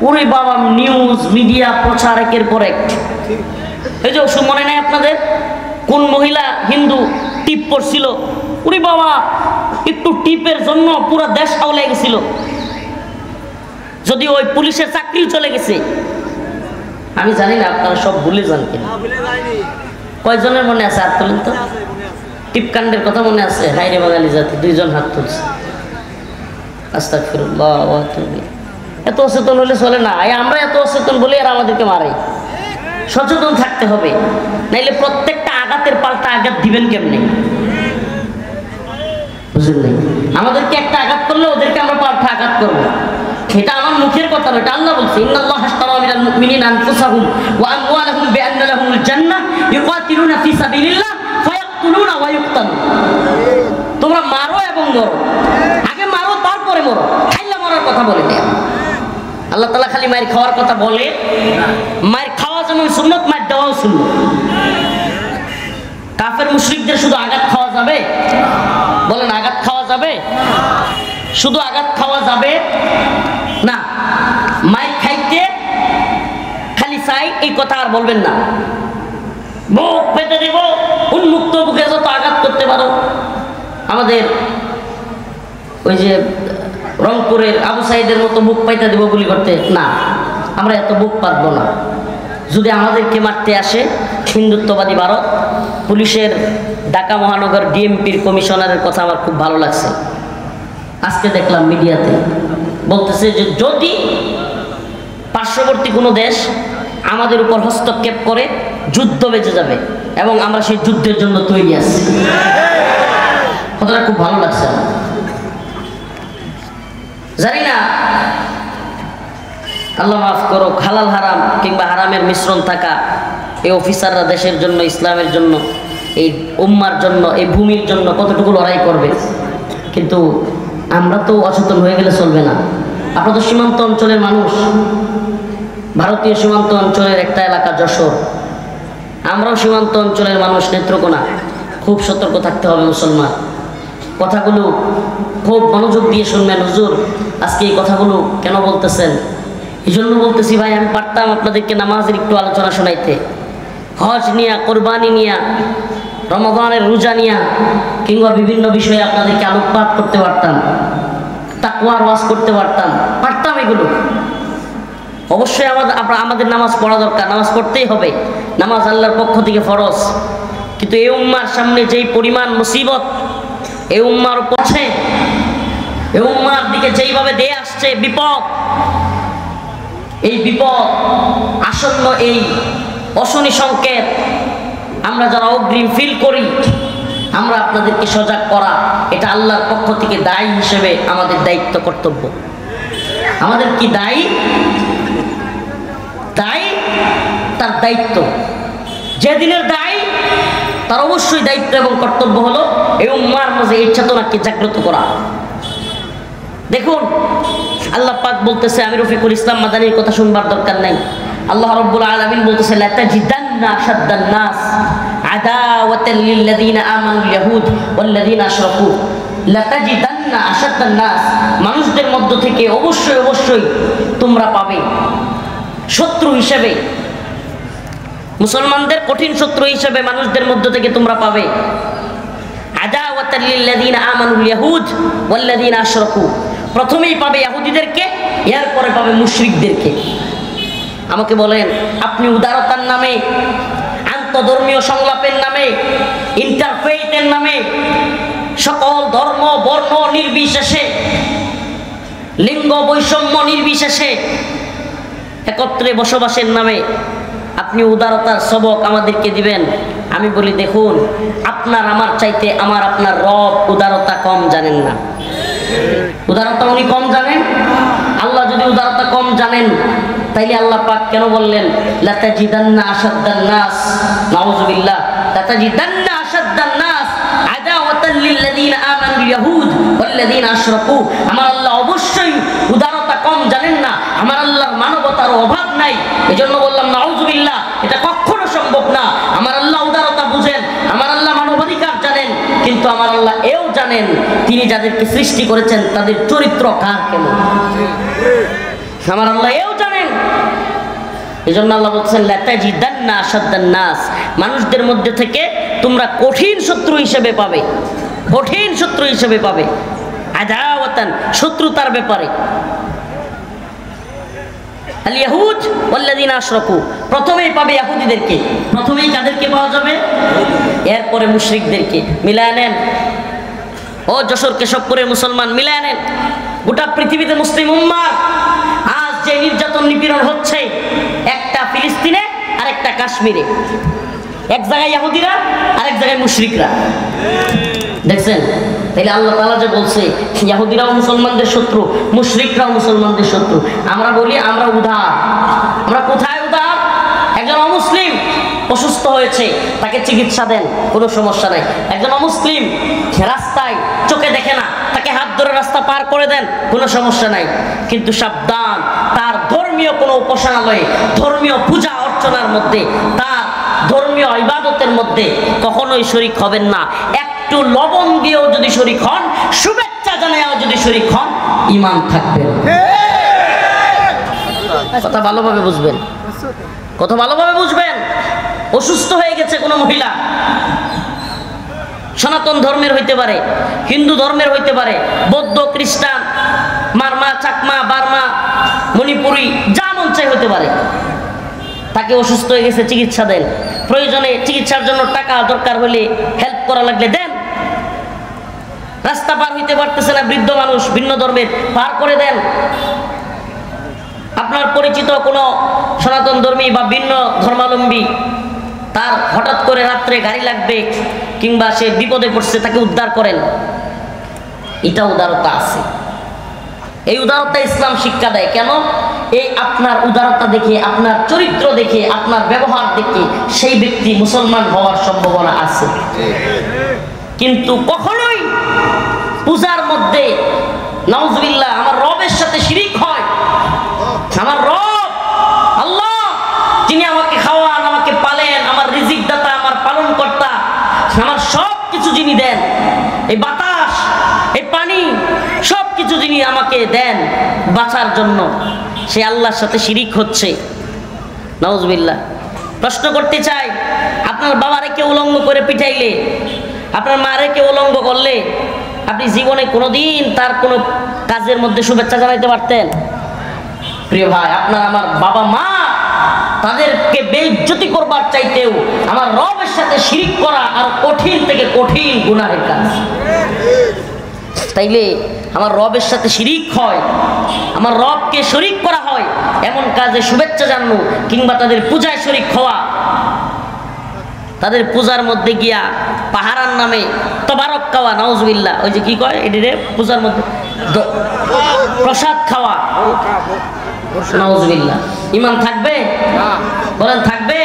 Speaker 1: ওরে বাবা, নিউজ মিডিয়া প্রচার একের পর এক। এই যে মনে নাই আপনাদের, কোন মহিলা হিন্দু টিপ পড়ছিল, ওরে বাবা, একটু টিপের জন্য পুরো দেশ আওলে গেছিল, যদি ওই পুলিশের চাকরিও চলে গেছে। আমি জানি না আপনারা সব ভুলে যান কিনা, কয়জনের মনে আছে হাত তুলেন তো? টিপকাণ্ডের কথা মনে আছে? হাইরে বাঙালি জাতি, 2 জন হাত তুলছে। আস্তাগফিরুল্লাহ ওয়া আতুবু। এত অচেতন হলে চলে না, আমরা এত অচেতন বলে আর আমাদেরকে মারে। সচেতন থাকতে হবে, নাইলে প্রত্যেকটা আঘাতের পাল্টা আঘাত দিবেন কেমনে? বুঝলেন? আমাদেরকে একটা আঘাত করলে ওদেরকে আমরা পাল্টা আঘাত করবো, এটা আমার মুখের কথা নয়, এটা আল্লাহ বলছে। ইন্নাল্লাহা আশতারা মিনাল মুমিনিনা আনফুসাহুম ওয়া আমওয়ালাহুম বিআন্না লাহুমুল জান্নাহ ইউকাতিলুনা ফি সাবিলিল্লাহ ফায়াকতুলুনা ওয়া ইউকতালুন। তোমরা মারো এবং মরো, আগে মারো তারপরে মরো, খাইলা মরার কথা বলে দেয় আল্লাহ তাআলা। খালি মায়ের খাওয়ার কথা বলে, মায়ের খাওয়া যেমন সুন্নত, মায়ের দেওয়াও সুন্নত। কাফের মুশরিকদের শুধু আঘাত খাওয়া যাবে? বলেন, আঘাত খাওয়া যাবে? শুধু আঘাত খাওয়া যাবে না, মাইর খাইতে খালি চাই এই কথা আর বলবেন না। বুক পেতে দেব, উন্মুক্ত বুকে যত আঘাত করতে পারো। আমাদের ওই যে রংপুরের আবু সাইদের মতো বুক পাইতে দেব গুলি করতে না, আমরা এত বুক পাতবো না। যদি আমাদেরকে মারতে আসে হিন্দুত্ববাদী ভারত, পুলিশের ঢাকা মহানগর ডিএমপির কমিশনারের কথা আমার খুব ভালো লাগছে। আজকে দেখলাম মিডিয়াতে বলতেছে যে যদি পার্শ্ববর্তী কোনো দেশ আমাদের উপর হস্তক্ষেপ করে যুদ্ধ বেঁচে যাবে এবং আমরা সেই যুদ্ধের জন্য তৈরি আছি। কথাটা খুব ভালো লাগছে আমার। জানি না, আল্লাহ মাফ করো, হালাল হারাম কিংবা হারামের মিশ্রণ থাকা এই অফিসাররা দেশের জন্য, ইসলামের জন্য, এই উম্মার জন্য, এই ভূমির জন্য কতটুকু লড়াই করবে। কিন্তু আমরা তো অসচেতন হয়ে গেলে চলবে না। আপনারা তো সীমান্ত অঞ্চলের মানুষ, ভারতীয় সীমান্ত অঞ্চলের একটা এলাকা যশোর, আমরাও সীমান্ত অঞ্চলের মানুষ, নেত্রকোনা। খুব সতর্ক থাকতে হবে মুসলমান। কথাগুলো খুব মনোযোগ দিয়ে শুনবেন। হুজুর আজকে এই কথাগুলো কেন বলতেছেন? এই জন্য বলতেছি ভাই, আমি পারতাম আপনাদেরকে নামাজের একটু আলোচনা শোনাইতে, হজ নিয়া, কোরবানি নিয়া, রমাদানের রোজা নিয়া, কিংবা বিভিন্ন বিষয়ে আপনাদেরকে আলোকপাত করতে পারতাম, তাকওয়ার ওয়াজ করতে পারতাম এগুলো। অবশ্যই আমাদের নামাজ পড়া দরকার, নামাজ পড়তেই হবে, নামাজ আল্লাহর পক্ষ থেকে ফরজ। কিন্তু এই উম্মার সামনে যেই পরিমাণ মুসিবত এই উম্মার পড়ছে, এই উম্মার দিকে যেইভাবে দিয়ে আসছে বিপদ, এই বিপদ আসন্ন, এই অশনি সংকেত আমরা যারা অগ্রিম ফিল করি, আমরা আপনাদেরকে সজাগ করা, এটা আল্লাহর পক্ষ থেকে দায়ী হিসেবে আমাদের দায়িত্ব, কর্তব্য। আমাদের কি দায়ী? দায়ী, তার দায়িত্ব। যে দিনের দায়ী তার অবশ্যই দায়িত্ব এবং কর্তব্য হলো এই উম্মার মাঝে এই চেতনাকে জাগ্রত করা। দেখুন আল্লাহ পাক বলতেছে, আমি রফিকুল ইসলাম মাদানীর কথা শুনবার দরকার নাই। আল্লাহ রাব্বুল আলামিন বলতেছে, লাতাজিদান্না আশাদ্দান নাস আদাওয়াতাল লিল্লাযিনা আমানুল ইয়াহুদ ওয়াল্লাযিনা আশরাকু। লাতাজিদান্না আশাদ্দান নাস, মানুষদের মধ্য থেকে অবশ্যই তোমরা পাবে শত্রু হিসেবে, মুসলমানদের কঠিন শত্রু হিসেবে মানুষদের মধ্য থেকে তোমরা পাবে আদাওয়াতাল লিল্লাযিনা আমানুল ইয়াহুদ ওয়াল্লাযিনা আশরাকু। প্রথমেই পাবে ইহুদিদেরকে, এরপরে পাবে মুশরিকদেরকে। আমাকে বলেন, আপনি উদারতার নামে, আন্তধর্মীয় সংলাপের নামে, ইন্টারফেইথের নামে, সকল ধর্ম বর্ণ নির্বিশেষে, লিঙ্গ বৈষম্য নির্বিশেষে একত্রে বসবাসের নামে আপনি উদারতার সবক আমাদেরকে দিবেন। আমি বলি, দেখুন আপনার আমার চাইতে আপনার রব উদারতা কম জানেন না। উদারতা উনি কম জানেন। আল্লাহ যদি উদারতা কম জানেন, তাইলে আল্লাহ পাক কেন বললেন লাতাজিদান্না আশাদ্দান নাস, নাউযুবিল্লাহ, লাতাজিদান্না আশাদ্দান নাস আদাওয়াতাল লিল্লাযিনা আমানুল ইয়াহুদ ওয়াল্লাযিনা আশরাকু। আমার আল্লাহ অবশ্যই উদারতা কম জানেন না, আমার আল্লাহর মানবতার অভাব নাই। এজন্য বললাম নাউযুবিল্লাহ, এটা কখনো সম্ভব না। আমার আল্লাহ উদারতা বুঝেন, আমার আল্লাহ মানবাধিকার জানেন, কিন্তু আমার আল্লাহ এও জানেন তিনি যাদেরকে সৃষ্টি করেছেন তাদের চরিত্র কার কেমন। আমার আল্লাহ এও জানেন। এজন্য আল্লাহ বলছেন লাতাজিদান্না আশাদ্দান নাস, মানুষদের মধ্যে থেকে তোমরা কঠিন শত্রু হিসেবে পাবে, কঠিন শত্রু হিসেবে পাবে আদাওয়াতান, শত্রুতার ব্যাপারে। আল ইয়াহুদ ওয়াল্লাযিনা আশরাকু, প্রথমেই পাবে ইহুদিদেরকে, প্রথমেই কাদেরকে পাওয়া যাবে? এরপরে মুশরিকদেরকে। মিলায় নেন ও যশোর কেশবপুরের মুসলমান, মিলায় নেন। গোটা পৃথিবীতে মুসলিম উম্মাহ আজ যে নির্যাতন নিপীড়ন হচ্ছে, একটা ফিলিস্তিনে আর একটা কাশ্মীরে, এক জায়গায় ইহুদিরা আর এক জায়গায় মুশরিকরা। দেখছেন? তাইলে আল্লাহ তাআলা যে বলছে ইহুদিরাও মুসলমানদের শত্রু, মুশরিকরাও মুসলমানদের শত্রু। আমরা বলি আমরা উদার। আমরা কোথায় উদার? একজন অমুসলিম অসুস্থ হয়েছে, তাকে চিকিৎসা দেন, কোনো সমস্যা নাই। একজন অমুসলিম রাস্তায় চোখে দেখে না, তাকে হাত ধরে রাস্তা পার করে দেন, কোনো সমস্যা নাই। কিন্তু সাবধান, তার ধর্মীয় কোনো উপাসনালয়ে, ধর্মীয় পূজা অর্চনার মধ্যে, তার ধর্মীয় ইবাদতের মধ্যে কখনোই শরীক হবেন না। একটু লবণ দিয়েও যদি শরীক হন, শুভেচ্ছা জানায়ও যদি শরীক হন, ঈমান থাকবে। কথা ভালোভাবে বুঝবেন, কথা ভালোভাবে বুঝবেন। অসুস্থ হয়ে গেছে কোনো মহিলা, সনাতন ধর্মের হইতে পারে, হিন্দু ধর্মের হইতে পারে, বৌদ্ধ, খ্রিস্টান, মারমা, চাকমা, বার্মা, মণিপুরি, যা মন চাই হইতে পারে। তাকে অসুস্থ হয়ে গেছে, চিকিৎসা দেন। প্রয়োজনে চিকিৎসার জন্য টাকা দরকার হলে, হেল্প করা লাগলে দেন। রাস্তা পার হইতে পারতেছে না বৃদ্ধ মানুষ, ভিন্ন ধর্মের, পার করে দেন। আপনার পরিচিত কোনো সনাতন ধর্মী বা ভিন্ন ধর্মাবলম্বী, তার হঠাৎ করে রাত্রে গাড়ি লাগবে কিংবা সে বিপদে পড়ছে, তাকে উদ্ধার করেন, এটা উদারতা আছে। এই উদারতা ইসলাম শিক্ষা দেয়। কেন? এই আপনার উদারতা দেখে, আপনার চরিত্র দেখে, আপনার ব্যবহার দেখে সেই ব্যক্তি মুসলমান হওয়ার সম্ভাবনা আছে। কিন্তু কখনোই পূজার মধ্যে নাউজুবিল্লাহ আমার রবের সাথে শিরিক হয়। আমার রব আল্লাহ, যিনি আমাকে খাওয়ান, আমাকে পালেন, আমার রিজিক দাতা, আমার পালন কর্তা, আমার সব কিছু যিনি দেন, এই বাতাস, এই পানি, সব কিছু যিনি আমাকে দেন বাঁচার জন্য, সে আল্লাহর সাথে শিরিক হচ্ছে। নাউজুবিল্লাহ। প্রশ্ন করতে চাই, আপনার বাবারে কেউ উলঙ্গ করে পিঠাইলে, আপনার মারে কেউ উলঙ্গ করলে, আপনি জীবনে কোনোদিন তার কোনো কাজের মধ্যে শুভেচ্ছা জানাইতে পারতেন? প্রিয় ভাই, আপনার আমার বাবা মা, তাদেরকে বেইজ্জতি করবার চাইতেও আমার রবের সাথে শিরিক করা আর কঠিন থেকে কঠিন গুনাহের কাজ। তাইলে আমার রবের সাথে শিরিক হয়, আমার রবকে শরিক করা হয়, এমন কাজে শুভেচ্ছা জানানো কিংবা তাদের পূজায় শরিক হওয়া, তাদের পূজার মধ্যে গিয়া পাহারার নামে তবারক খাওয়া, নাউজুবিল্লাহ, ওই যে কি কয় এটিরে পূজার মধ্যে প্রসাদ খাওয়া, নাউজুবিল্লাহ, ইমান থাকবে? বলেন থাকবে?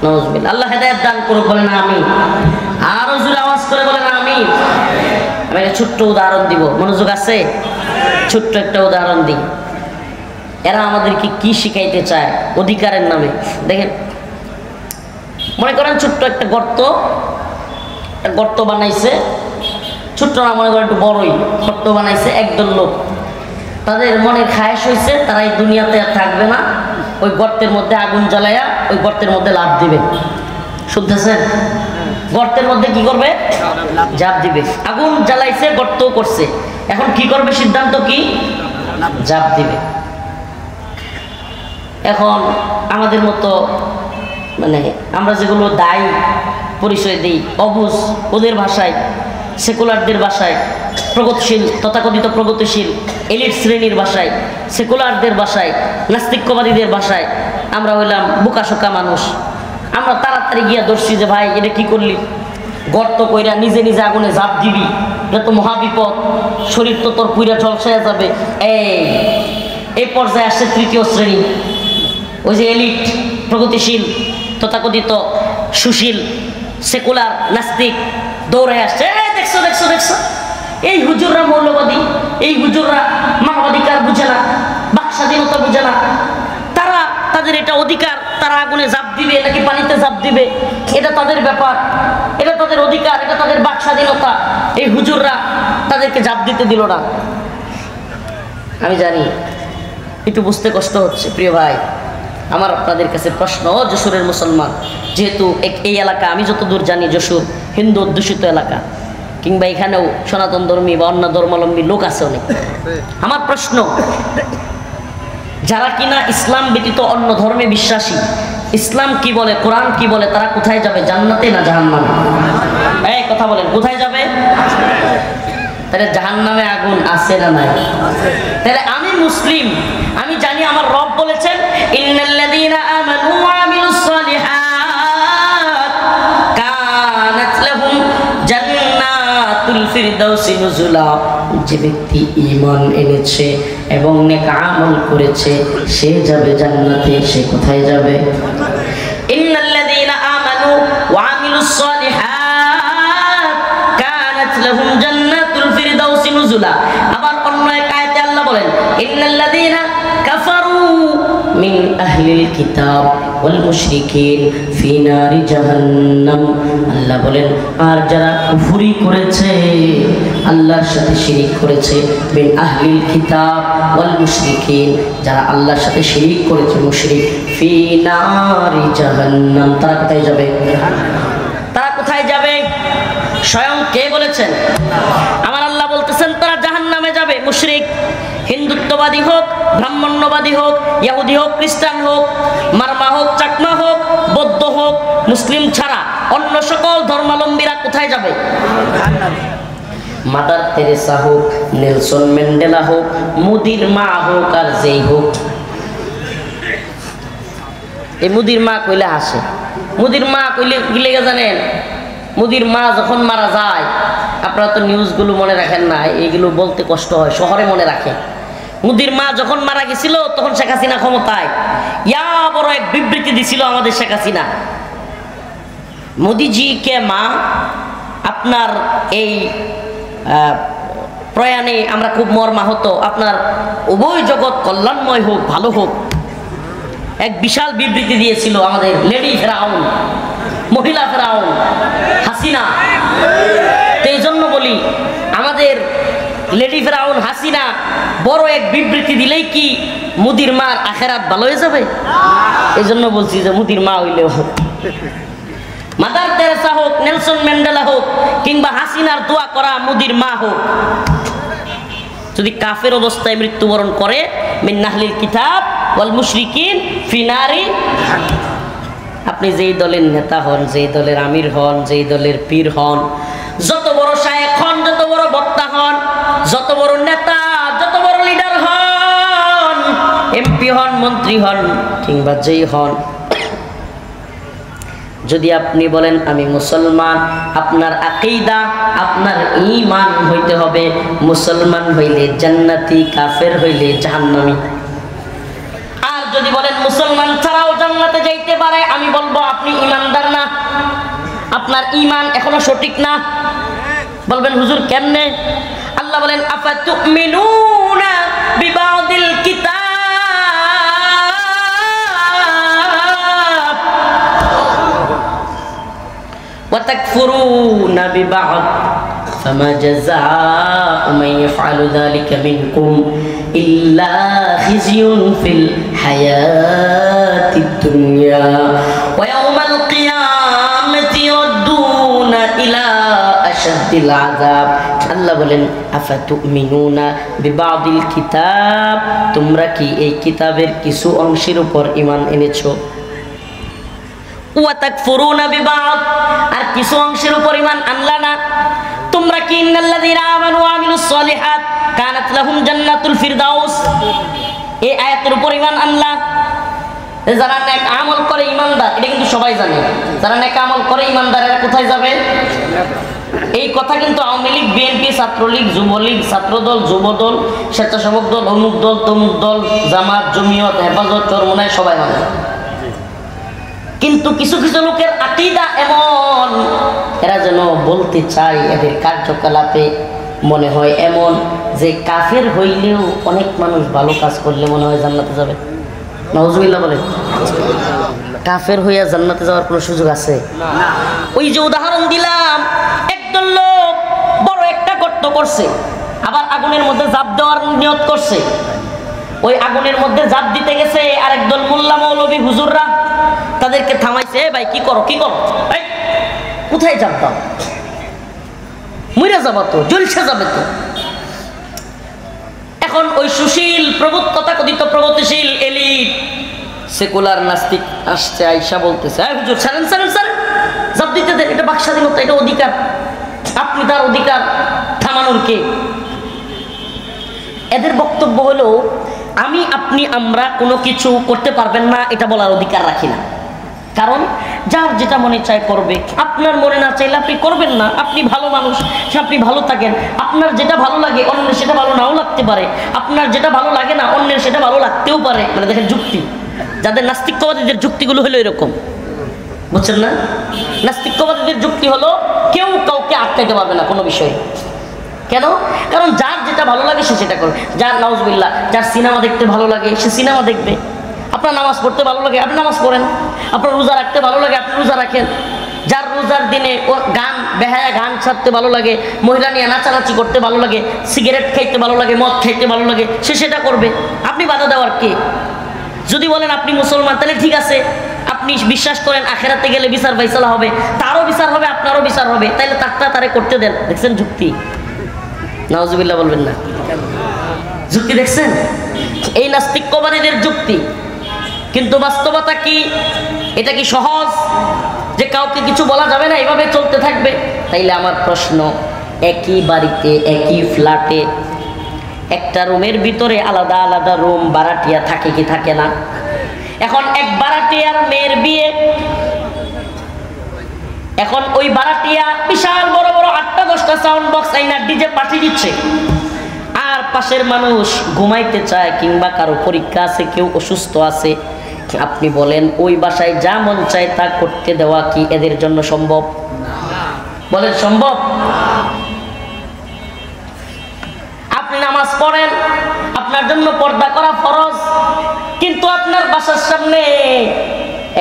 Speaker 1: নাউজুবিল্লাহ। আল্লাহ হেদায়েত দান করুক, বলেন আমিন। আরো জোরে আওয়াজ করে বলেন আমিন। আমি একটা ছোট্ট উদাহরণ দিব, মনোযোগ আছে? ছোট্ট একটা উদাহরণ দিই। এরা আমাদেরকে কি শিখাইতে চায় অধিকারের নামে? দেখেন, মনে করেন ছোট্ট একটা গর্ত বানাইছে, ছোট্ট না, মনে করেন একটু বড়ই গর্ত বানাইছে একদল লোক। তাদের মনে খায়েশ হয়েছে তারা এই দুনিয়াতে আর থাকবে না, ওই গর্তের মধ্যে আগুন জ্বালাইয়া ওই গর্তের মধ্যে লাফ দিবে। শুনতেছেন? গর্তের মধ্যে কি করবে? জাপ দিবে। আগুন জ্বালাইছে, গর্ত করছে, এখন কি করবে? সিদ্ধান্ত কি? জাপ দিবে। এখন আমাদের মতো মানে আমরা যেগুলো দায়ী পরিচয় দিই, অবুঝ, ওদের ভাষায়, সেকুলারদের ভাষায়, প্রগতিশীল, তথাকথিত প্রগতিশীল এলিট শ্রেণীর ভাষায়, সেকুলারদের ভাষায়, নাস্তিক্যবাদীদের ভাষায় আমরা হইলাম বোকাশোকা মানুষ। আমরা তাড়াতাড়ি গিয়া ধরছি যে ভাই এটা কি করলি, গর্ত কইরা নিজে নিজে আগুনে ঝাঁপ দিবি, এটা তো মহাবিপদ, শরীর তো তোর পুইরা ঝলসায়া যাবে। এই পর্যায়ে আসছে তৃতীয় শ্রেণী, ওই যে এলিট, প্রগতিশীল, তথাকথিত সুশীল, সেকুলার, নাস্তিক দৌড়ে আসছে, দেখছো দেখছো দেখছো, এই হুজুররা মৌলবাদী, এই হুজুররা মানবাধিকার বুঝে না, বাক স্বাধীনতা বুঝে না, তারা তাদের এটা অধিকার, তারা আগুনে ঝাঁপ দিবে নাকি পানিতে ঝাঁপ দিবে, এটা তাদের ব্যাপার, এটা তাদের অধিকার, এটা তাদের বাক স্বাধীনতা। এই হুজুররা তাদেরকে ঝাঁপ দিতে দিল না। আমি জানি একটু বুঝতে কষ্ট হচ্ছে প্রিয় ভাই। আমার আপনাদের কাছে প্রশ্ন, যশোরের মুসলমান, যেহেতু এই এলাকা আমি যতদূর জানি যশোর হিন্দু অধ্যুষিত এলাকা, কিংবা এখানেও সনাতন ধর্মী বা অন্য ধর্মাবলম্বী লোক আছে অনেক। আমার প্রশ্ন, যারা কিনা ইসলাম ব্যতীত অন্য ধর্মে বিশ্বাসী, ইসলাম কি বলে, কোরআন কি বলে, তারা কোথায় যাবে? জান্নাতে না জাহান্নামে? এই কথা বলেন, কোথায় যাবে? তাহলে জাহান্নামে আগুন আছে না নাই? তাহলে আমি মুসলিম, আমি জানি আমার রব বলেছেন ইন্নাল্লাযীনা আমানু ওয়া আমিলুস সালিহাত কানাত লাহুম জান্নাতুল ফিরদাউসি নুজুলা। যে ব্যক্তি ঈমান এনেছে এবং নেক আমল করেছে সে যাবে জান্নাতে। সে কোথায় যাবে? ইন্নাল্লাযীনা আমানু ওয়া আমিলুস সালিহাত কানাত লাহুম জান্নাতুল ফিরদাউসি নুজুলা। আবার অন্য এক আয়াতে আল্লাহ বলেন ইন্নাল্লাযীনা কাফারু মিন আহলিল কিতাব ওয়াল মুশরিকিন ফি নারি জাহান্নাম। আল্লাহ বলেন, আর যারা কুফরি করেছে, আল্লাহর সাথে শিরিক করেছে, মিন আহলিল কিতাব ওয়াল মুশরিকিন, যারা আল্লাহর সাথে শিরিক করেছে, মুশরিক, ফি নারি জাহান্নাম, তারা কোথায় যাবে? তারা কোথায় যাবে? স্বয়ং কে বলেছেন? আমার আল্লাহ বলতেছেন তারা জাহান্নামে যাবে। মুশরিক, হিন্দুত্ববাদী হোক, ব্রাহ্মণ্যবাদী হোক, ইহুদি হোক, খ্রিস্টান হোক, মারমা হোক, চাকমা হোক, বৌদ্ধ হোক, মুসলিম ছাড়া অন্য সকল ধর্মাবলম্বীরা কোথায় যাবে? মাদার তেরেসা হোক, নেলসন ম্যান্ডেলা হোক, মুদির মা হোক, আর যেই হোক, এই মুদির মা কইলে হাসে। মুদির মা কইলে কি লেগে জানেন? মুদির মা যখন মারা যায়, আপনারা তো নিউজগুলো মনে রাখেন না, এইগুলো বলতে কষ্ট হয়, শহরে মনে রাখে। মুদির মা যখন মারা গেছিল তখন শেখ হাসিনা ক্ষমতায় ইয়া বড় এক বিবৃতি দিছিল আমাদের শেখ হাসিনা, মোদিজি কে মা, আপনার এই প্রয়াণে আমরা খুব মর্মাহত, আপনার উভয় জগৎ কল্যাণময় হোক, ভালো হোক। এক বিশাল বিবৃতি দিয়েছিল আমাদের লেডি ফেরাউন, মহিলা ফেরাউন হাসিনা। তো এই জন্য বলি, আমাদের লেডি ফেরাউন হাসিনা বড় এক বিবৃতি দিলেই কি মুদির মার আখেরাত ভালো হয়ে যাবে? এই জন্য বলছি যে মুদির মা হইলেও হোক, মাদার তেরেসা হোক, নেলসন ম্যান্ডেলা হোক, কিংবা হাসিনার দোয়া করা মুদির মা হোক, যদি কাফের অবস্থায় মৃত্যুবরণ করে, মিন আহলিল কিতাব ওয়াল মুশরিকিন ফি নারি, আপনি যেই দলের নেতা হন, যেই দলের আমির হন, যেই দলের পীর হন, যত বড় শায়েখ হন, যত বড় বক্তা হন, যত বড় নেতা, যত বড় লিডার হন, এমপি হন, মন্ত্রী হন, কিংবা যেই হন, যদি আপনি বলেন আমি মুসলমান, আপনার আকীদা, আপনার ঈমান হইতে হবে মুসলমান হইলে জান্নাতি, কাফের হইলে জাহান্নামী। আর যদি বলেন মুসলমান ছাড়াও জান্নাতে যাইতে পারে, আমি বলবো আপনি ঈমানদার না, আপনার ঈমান এখনো সঠিক না। বলবেন হুজুর কেমনে? আল্লাহ বলেন আফাতুমিনুনা বিবাদিল কিতাব ওয়া তাকফুরুনা বিবাদ ফামা জাযাউ মান ইয়াফআলু যালিকা মিনকুম ইল্লা খিজিয়ুন ফিল হায়াতিদ দুনিয়া ওয়া ইয়াউমাল কিয়ামাতি ইয়ারদুনা ইলা আশাদ্দিল আযাব। আল্লাহ বলেন আফাতুমিনুনা বিবাদিল কিতাব, তোমরা কি এই কিতাবের কিছু অংশের উপর ঈমান এনেছো? ওয়া তাকফুরুনা বিবাদ, আর কিছু অংশের উপর ঈমান আনলা না। তোমরা কি ইন্নাল্লাযীনা আমানু ওয়া আমিলুস সলিহাত কানাত লাহুম জান্নাতুল ফিরদাউস, এই আয়াতের উপর ঈমান আনলা? যারা নেক আমল করে ঈমানদার, এটা কিন্তু সবাই জানে, যারা নেক আমল করে ঈমানদার, এরা কোথায় যাবে? এই কথা কিন্তু আওয়ামী লীগ, বিএনপি, ছাত্রলীগ, যুবলীগ, ছাত্রদল, যুবদল, স্বেচ্ছাসেবক দল, অমুক দল, তমুক দল, জামাত, জমিয়ত, হেফাজত, চরমোনাই সবাই মানে। কিন্তু কিছু কিছু লোকের আকীদা এমন, এরা যেন বলতে চায়, এদের কার্যকলাপে মনে হয় এমন যে কাফের হইলেও অনেক মানুষ ভালো কাজ করলে মনে হয় জান্নাতে যাবে। নাউজুবিল্লাহ বলে, কাফের হইয়া জান্নাতে যাওয়ার কোনো সুযোগ আছে? ওই যে উদাহরণ দিলাম, একদল লোক বড় একটা গর্ত করছে, আবার আগুনের মধ্যে ঝাঁপ দেওয়ার নিয়ত করছে। ওই আগুনের মধ্যে ঝাঁপ দিতে গেছে আর একদল মোল্লা মৌলবী হুজুররা তাদেরকে থামাইছে, ভাই কি করো, কি করো, কোথায় ঝাঁপ দাও, মইরা যাবা তো, জলসে যাবে তো। এখন ওই সুশীল তথাকথিত প্রগতিশীল এলিট সেকুলার নাস্তিক আসছে, আইসা বলতেছে হুজুর ছাড়েন ছাড়েন ছাড়েন, ঝাঁপ দিতে দেন, এটা বাক স্বাধীনতা, এটা অধিকার, আপনি তার অধিকার থামানোর কে? এদের বক্তব্য হলো আমি, আপনি, আমরা কোনো কিছু করতে পারবেন না এটা বলার অধিকার রাখি না, কারণ যার যেটা মনে চায় করবে, আপনার মনে না চাইলে আপনি করবেন না। আপনি ভালো মানুষ, আপনি ভালো থাকেন, আপনার যেটা ভালো লাগে অন্যের সেটা ভালো নাও লাগতে পারে, আপনার যেটা ভালো লাগে না অন্যের সেটা ভালো লাগতেও পারে। মানে দেখেন যুক্তি, যাদের নাস্তিকবাদীদের যুক্তিগুলো হলো এরকম, বুঝছেন না? নাস্তিকবাদীদের যুক্তি হলো কেউ কাউকে আটকাইতে পারবে না কোনো বিষয়ে। কেন? কারণ যার যেটা ভালো লাগে সে সেটা করবে। যার নাউজুবিল্লাহ, যার সিনেমা দেখতে ভালো লাগে সে সিনেমা দেখবে, আপনার নামাজ পড়তে ভালো লাগে আপনি নামাজ পড়েন, আপনার রোজা রাখতে ভালো লাগে আপনি রোজা রাখেন, যার রোজার দিনে ও গান বেহায়া গান ছাড়তে ভালো লাগে, মহিলা নিয়ে নাচানাচি করতে ভালো লাগে, সিগারেট খাইতে ভালো লাগে, মদ খাইতে ভালো লাগে, সে সেটা করবে। আপনি বাধা দেওয়ার কে? যদি বলেন আপনি মুসলমান তাহলে ঠিক আছে, আপনি বিশ্বাস করেন আখেরাতে গেলে বিচার ফাইসালা হবে, তারও বিচার হবে আপনারও বিচার হবে, তাইলে তারটা তারে করতে দেন। দেখছেন যুক্তি? নাউজুবিল্লাহ বলবেন না, যুক্তি দেখছেন? এই নাস্তিকবাদীদের যুক্তি। কিন্তু বাস্তবতা কি? এটা কি সহজ যে কাউকে কিছু বলা যাবে না, এভাবে চলতে থাকবে? তাইলে আমার প্রশ্ন, একই বাড়িতে একই ফ্ল্যাটে একটা রুমের ভিতরে আলাদা আলাদা রুম ভাড়াটিয়া থাকে কি থাকে না? এখন এক ভাড়াটিয়ার মেয়ের বিয়ে, এখন ওই ভাড়াটিয়া বিশাল বড় বড় 8টা-10টা সাউন্ড বক্স আইনা ডিজে পাঠিয়ে দিচ্ছে, আর পাশের মানুষ ঘুমাইতে চায় কিংবা কারো পরীক্ষা আছে, কেউ অসুস্থ আছে। আপনি বলেন ওই বাসায় যা মন চায় তা করতে দেওয়া কি এদের জন্য সম্ভব? বলেন সম্ভব? আপনি নামাজ পড়েন, আপনার জন্য পর্দা করা ফরজ, কিন্তু আপনার বাসার সামনে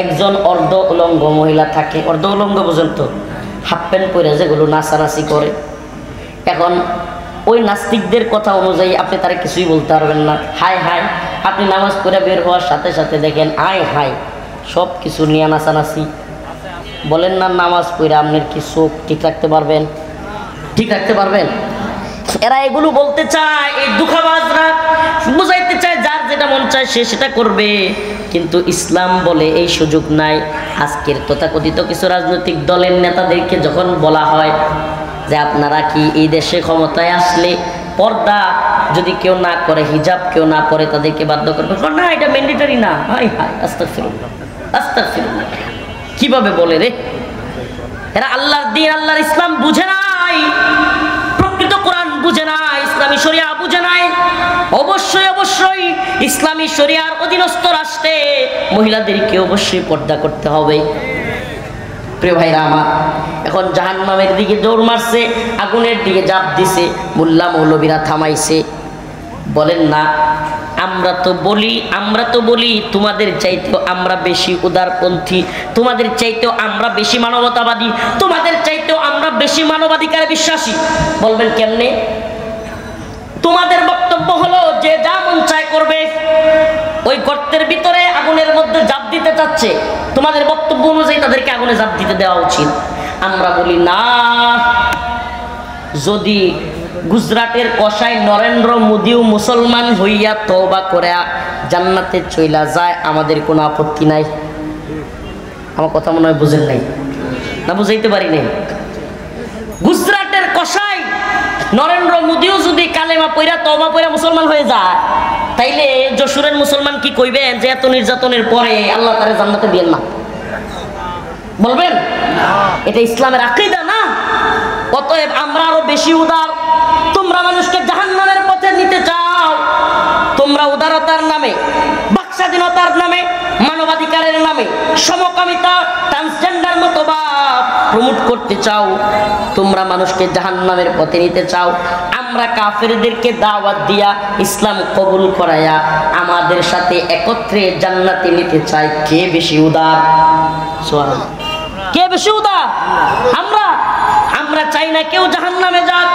Speaker 1: একজন অর্ধ উলঙ্গ মহিলা থাকে। অর্ধ উলঙ্গ পর্যন্ত হাফ প্যান্ট পরে যেগুলো নাচানাচি করে, এখন ওই নাস্তিকদের কথা অনুযায়ী আপনি তারা কিছুই বলতে পারবেন না। হাই হাই, আপনি নামাজ পড়ে বের হওয়ার সাথে সাথে দেখেন আয় হাই সব কিছু নিয়ে নাচানাচি। বলেন না নামাজ পড়ে আপনার কি চোখ ঠিক রাখতে পারবেন? ঠিক রাখতে পারবেন? এরা এগুলো বলতে চায়, এই দুঃখবাজরা বুঝাইতে চায় যার যেটা মন চায় সে সেটা করবে, কিন্তু ইসলাম বলে এই সুযোগ নাই। আজকের তথাকথিত কিছু রাজনৈতিক দলের নেতাদেরকে যখন বলা হয় যে আপনারা কি এই দেশে ক্ষমতায় আসলে পর্দা যদি কেউ না করে, হিজাব কেউ না পরে তাদেরকে বাধ্য করবে, না এটা ম্যান্ডেটরি না। হাই হাই আস্তাগফিরুল্লাহ, আস্তাগফিরুল্লাহ। কিভাবে বলে রে? এরা আল্লাহর দ্বীন, আল্লাহর ইসলাম বুঝে নাই, প্রকৃত কোরআন বুঝে নাই, ইসলামী শরিয়া বুঝে নাই। অবশ্যই অবশ্যই ইসলামী শরিয়ার অধীনস্থ রাষ্ট্রে মহিলাদেরকে অবশ্যই পর্দা করতে হবে। প্রিয় ভাইরা আমার, এখন জাহান্নামের দিকে দৌড় মারছে, আগুনের দিকে জাপ দিছে, মোল্লা মৌলবীরা থামাইছে। বলেন না আমরা তো বলি তোমাদের চাইতেও আমরা বেশি উদারপন্থী, তোমাদের চাইতেও আমরা বেশি মানবতাবাদী, তোমাদের চাইতেও আমরা বেশি মানবাধিকারে বিশ্বাসী। বলবেন কেমনে? তোমাদের বক্তব্য হলো যে যা মন চায় করবে, ওই গর্তের ভিতরে আগুনের মধ্যে জাপ দিতে চাচ্ছে, তোমাদের বক্তব্য অনুযায়ী তাদেরকে আগুনে জাপ দিতে দেওয়া উচিত। আমরা বলি না, যদি গুজরাটের কসাই নরেন্দ্র মোদিও মুসলমান হইয়া তওবা করে জান্নাতে চইলা যায়, আমাদের কোনো আপত্তি নাই। আমার কথা মনে হয় বুঝেন নাই, না বুঝাইতে পারি নাই। গুজরাটের কসাই নরেন্দ্র মোদিও যদি কালেমা পইরা তওবা পইরা মুসলমান হয়ে যায়, তাইলে যশোরের মুসলমান কি কইবেন যে এত নির্যাতনের পরে আল্লাহ তারে জান্নাতে দিয়েন না? বলবেন? এটা ইসলামের আকীদা না। অতএব আমরা আরো বেশি উদার। তোমরা মানুষকে জাহান্নামের পথে নিতে চাও, তোমরা উদারতার নামে, বাকস্বাধীনতার নামে, মানবাধিকারের নামে সমকামিতা, ট্রান্সজেন্ডার মতবাদ প্রমোট করতে চাও, তোমরা মানুষকে জাহান্নামের পথে নিতে চাও। আমরা কাফেরদেরকে দাওয়াত দিয়া ইসলাম কবুল করাইয়া আমাদের সাথে একত্রে জান্নাতে নিতে চাই। কে বেশি উদার? সুবহানাল্লাহ। কে বেশি উদার? আমরা আমরা চাই না কেউ জাহান্নামে যাক।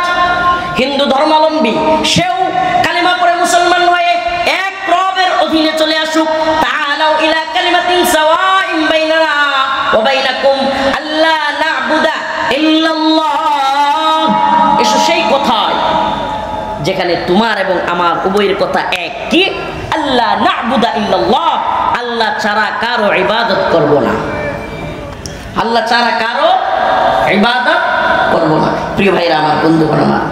Speaker 1: হিন্দু ধর্মাবলম্বী সেও কালিমা পড়ে মুসলমান হয়ে এক রবের অধীনে চলে আসুক। তাআলাউ ইলা কালিমাতিন সাওয়াইন বাইনানা ওয়া বাইনাকুম আল্লা না'বুদা ইল্লাল্লাহ। এসো সেই কথায় যেখানে তোমার এবং আমার উভয়ের কথা এক। কি? আল্লাহ না'বুদা ইল্লাল্লাহ, আল্লাহ ছাড়া কারো ইবাদত করব না, আল্লাহ ছাড়া কারো ইবাদত করব না। প্রিয় ভাইরা আমার, বন্ধুগণ আমার,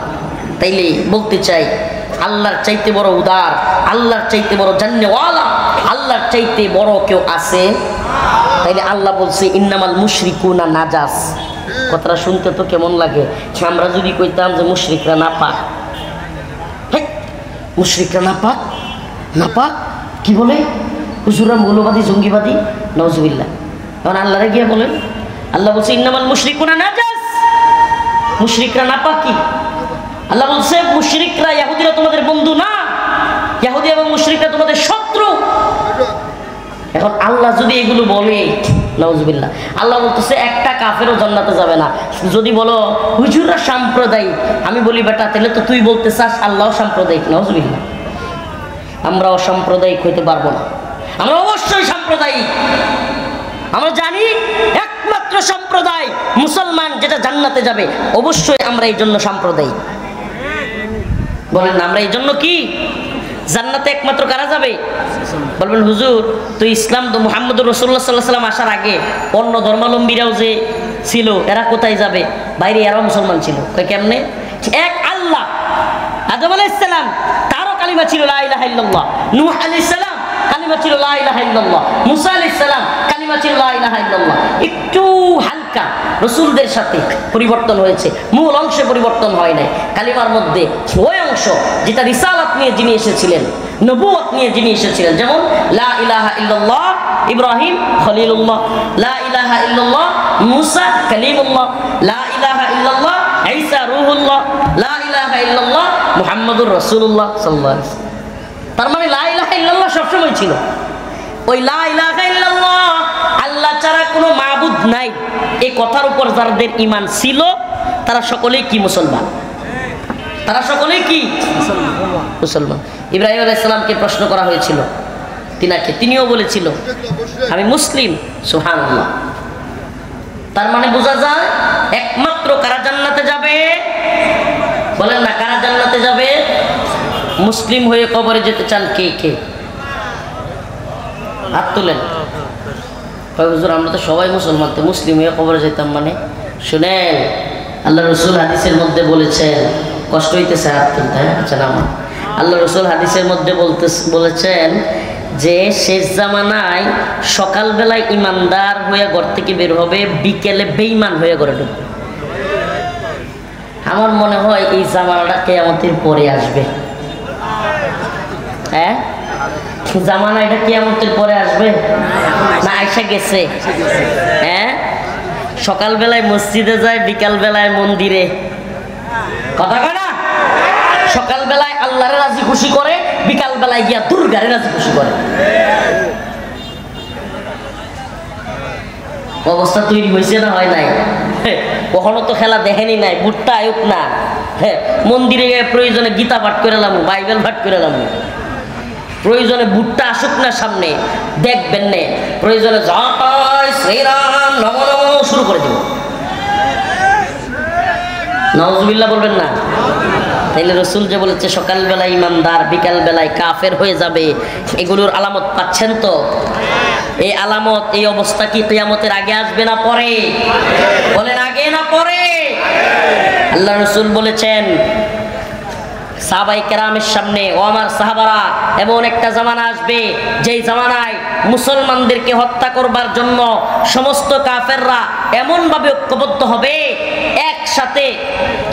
Speaker 1: তাইলে বলতে চাই আল্লাহর চাইতে বড় উদার, আল্লাহর চাইতে বড় জান্নাতওয়ালা, আল্লাহর চাইতে বড় কেউ আছে? তাইলে আল্লাহ বলছে ইন্নামাল মুশরিকুনা নাজাস। কথাটা শুনতে তো কেমন লাগে? আমরা যদি কইতাম যে মুশরিকরা নাপাক, মুশরিকরা নাপাক, নাপাক কি বলে হুজুরা? মৌলবাদী, জঙ্গিবাদী, নাউজুবিল্লাহ। তখন আল্লাহরে গিয়ে বলেন, আল্লাহ বলছে ইন্নামাল মুশরিকুনা নাজাস, মুশরিকরা নাপাকি। আল্লাহ বলছে মুশরিকরা, ইহুদিরা তোমাদের বন্ধু না, ইহুদি এবং মুশরিকরা তোমাদের শত্রু। এখন আল্লাহ যদি এগুলো বলে, নাউজুবিল্লাহ, আল্লাহ বলতেছে একটা কাফেরও জান্নাতে যাবে না। যদি বলো হুজুররা সাম্প্রদায়িক, আমি বলি বেটা তাহলে তো তুই বলতে চাস আল্লাহ সাম্প্রদায়িক। নাউজুবিল্লাহ। আমরা অসাম্প্রদায়িক হইতে পারবো না, আমরা অবশ্যই সাম্প্রদায়িক। আমরা জানি একমাত্র সম্প্রদায় মুসলমান যেটা জান্নাতে যাবে, অবশ্যই আমরা এই জন্য সাম্প্রদায়িক। বলেন না আমরা এই জন্য কি জান্নাতে একমাত্র কারা যাবে? বলবেন হুজুর তো ইসলাম তো মুহাম্মদুর রাসূলুল্লাহ সাল্লাল্লাহু আলাইহি ওয়াসাল্লাম আসার আগে অন্য ধর্মাবলম্বীরাও যে ছিল, এরা কোথায় যাবে? বাইরে এরাও মুসলমান ছিল। কয় কেমনে? এক আল্লাহ। আদম আলাইহিস সালাম তারও কালিমা ছিল লা ইলাহা ইল্লাল্লাহ। নূহ আলাইহিস সালাম কালিমা ছিল লা ইলাহা ইল্লাল্লাহ। মুসা আলাইহিস সালাম কালিমা ছিল লা ইলাহা ইল্লাল্লাহ। একটু হালকা রাসূলদের সাথে পরিবর্তন হয়েছে, মূল অংশে পরিবর্তন হয় নাই। কালিমার মধ্যে ওই অংশ যেটা রিসালাত নিয়ে যিনি এসেছিলেন, নবুয়ত নিয়ে যিনি এসেছিলেন, যেমন লা ইলাহা ইল্লাল্লাহ ইব্রাহিম খলিলুল্লাহ, লা ইলাহা ইল্লাল্লাহ মুসা কালিমুল্লাহ, লা ইলাহা ইল্লাল্লাহ ঈসা রূহুল্লাহ, লা ইলাহা ইল্লাল্লাহ মুহাম্মাদুর রাসূলুল্লাহ সাল্লাল্লাহু আলাইহি ওয়াসাল্লাম। তার মানে লা ইলাহা ইল্লাল্লাহ সবসময় ছিল। ওই লা ইলাহা ইল্লাল্লাহ আল্লাহ ছাড়া কোনো মাবুদ নাই, এই কথার উপর যাদের ঈমান ছিল তারা সকলেই কি মুসলমান? তারা সকলেই কি মুসলমান? ইব্রাহিম আলাইহিস সালামকে প্রশ্ন করা হয়েছিল, তিনিও বলেছিল আমি মুসলিম। সুবহানাল্লাহ। তার মানে বোঝা যায় একমাত্র কারা জান্নাতে যাবে? বলেন না, কারা জান্নাতে যাবে? মুসলিম হয়ে কবরে যেতে চান কে কে? হাত তুলেন। হুজুর আমরা তো সবাই মুসলমান, তো মুসলিম হয়ে কবরে যেতাম মানে? শুনেন, আল্লাহ রসুল হাদিসের মধ্যে বলেছেন, কষ্ট হইতেছে হাত তুলতে? আচ্ছা না, আল্লাহ রসুল হাদিসের মধ্যে বলেছেন যে শেষ জামানায় সকালবেলায় ইমানদার হয়ে ঘর থেকে বের হবে, বিকেলে বেঈমান হয়ে ঘরে ঢুকবে। আমার মনে হয় এই জামানাটা কিয়ামতের পরে আসবে। হ্যাঁ, জামানা এটা কিয়ামতের পরে আসবে না আইসা গেছে? হ্যাঁ, সকালবেলায় মসজিদে যায়, বিকালবেলায় মন্দিরে। কথা কয় না? সকালবেলায় আল্লাহরে রাজি খুশি করে, বিকালবেলায় গিয়া দুর্গারে রাজি খুশি করে। অবস্থা তৈরি হয়েছে না হয় নাই? কখনো তো খেলা দেখেনি নাই, বুটটা আয়ুক না। হ্যাঁ, মন্দিরে গিয়ে প্রয়োজনে গীতা পাঠ করে এলাম, বাইবেল পাঠ করে এলাম, প্রয়োজনে বুটটা আসুক না সামনে, দেখবেন নে, প্রয়োজনে জয় শ্রীরাম নমো নমো শুরু করে দেব। নাউজুবিল্লাহ বলবেন না? তাইলে রসুল যে বলেছে সকালবেলায় ইমানদার, বিকালবেলায় কাফের হয়ে যাবে, এগুলোর আলামত পাচ্ছেন তো? এই আলামত, এই অবস্থা কি কিয়ামতের আগে আসবে না পরে? বলেন আগে না পরে? আল্লাহ রসুল বলেছেন সাহাবায়ে কেরামের সামনে, ও আমার সাহাবারা, এমন একটা জামানা আসবে যেই জামানায় মুসলমানদেরকে হত্যা করবার জন্য সমস্ত কাফেররা এমনভাবে ঐক্যবদ্ধ হবে, একসাথে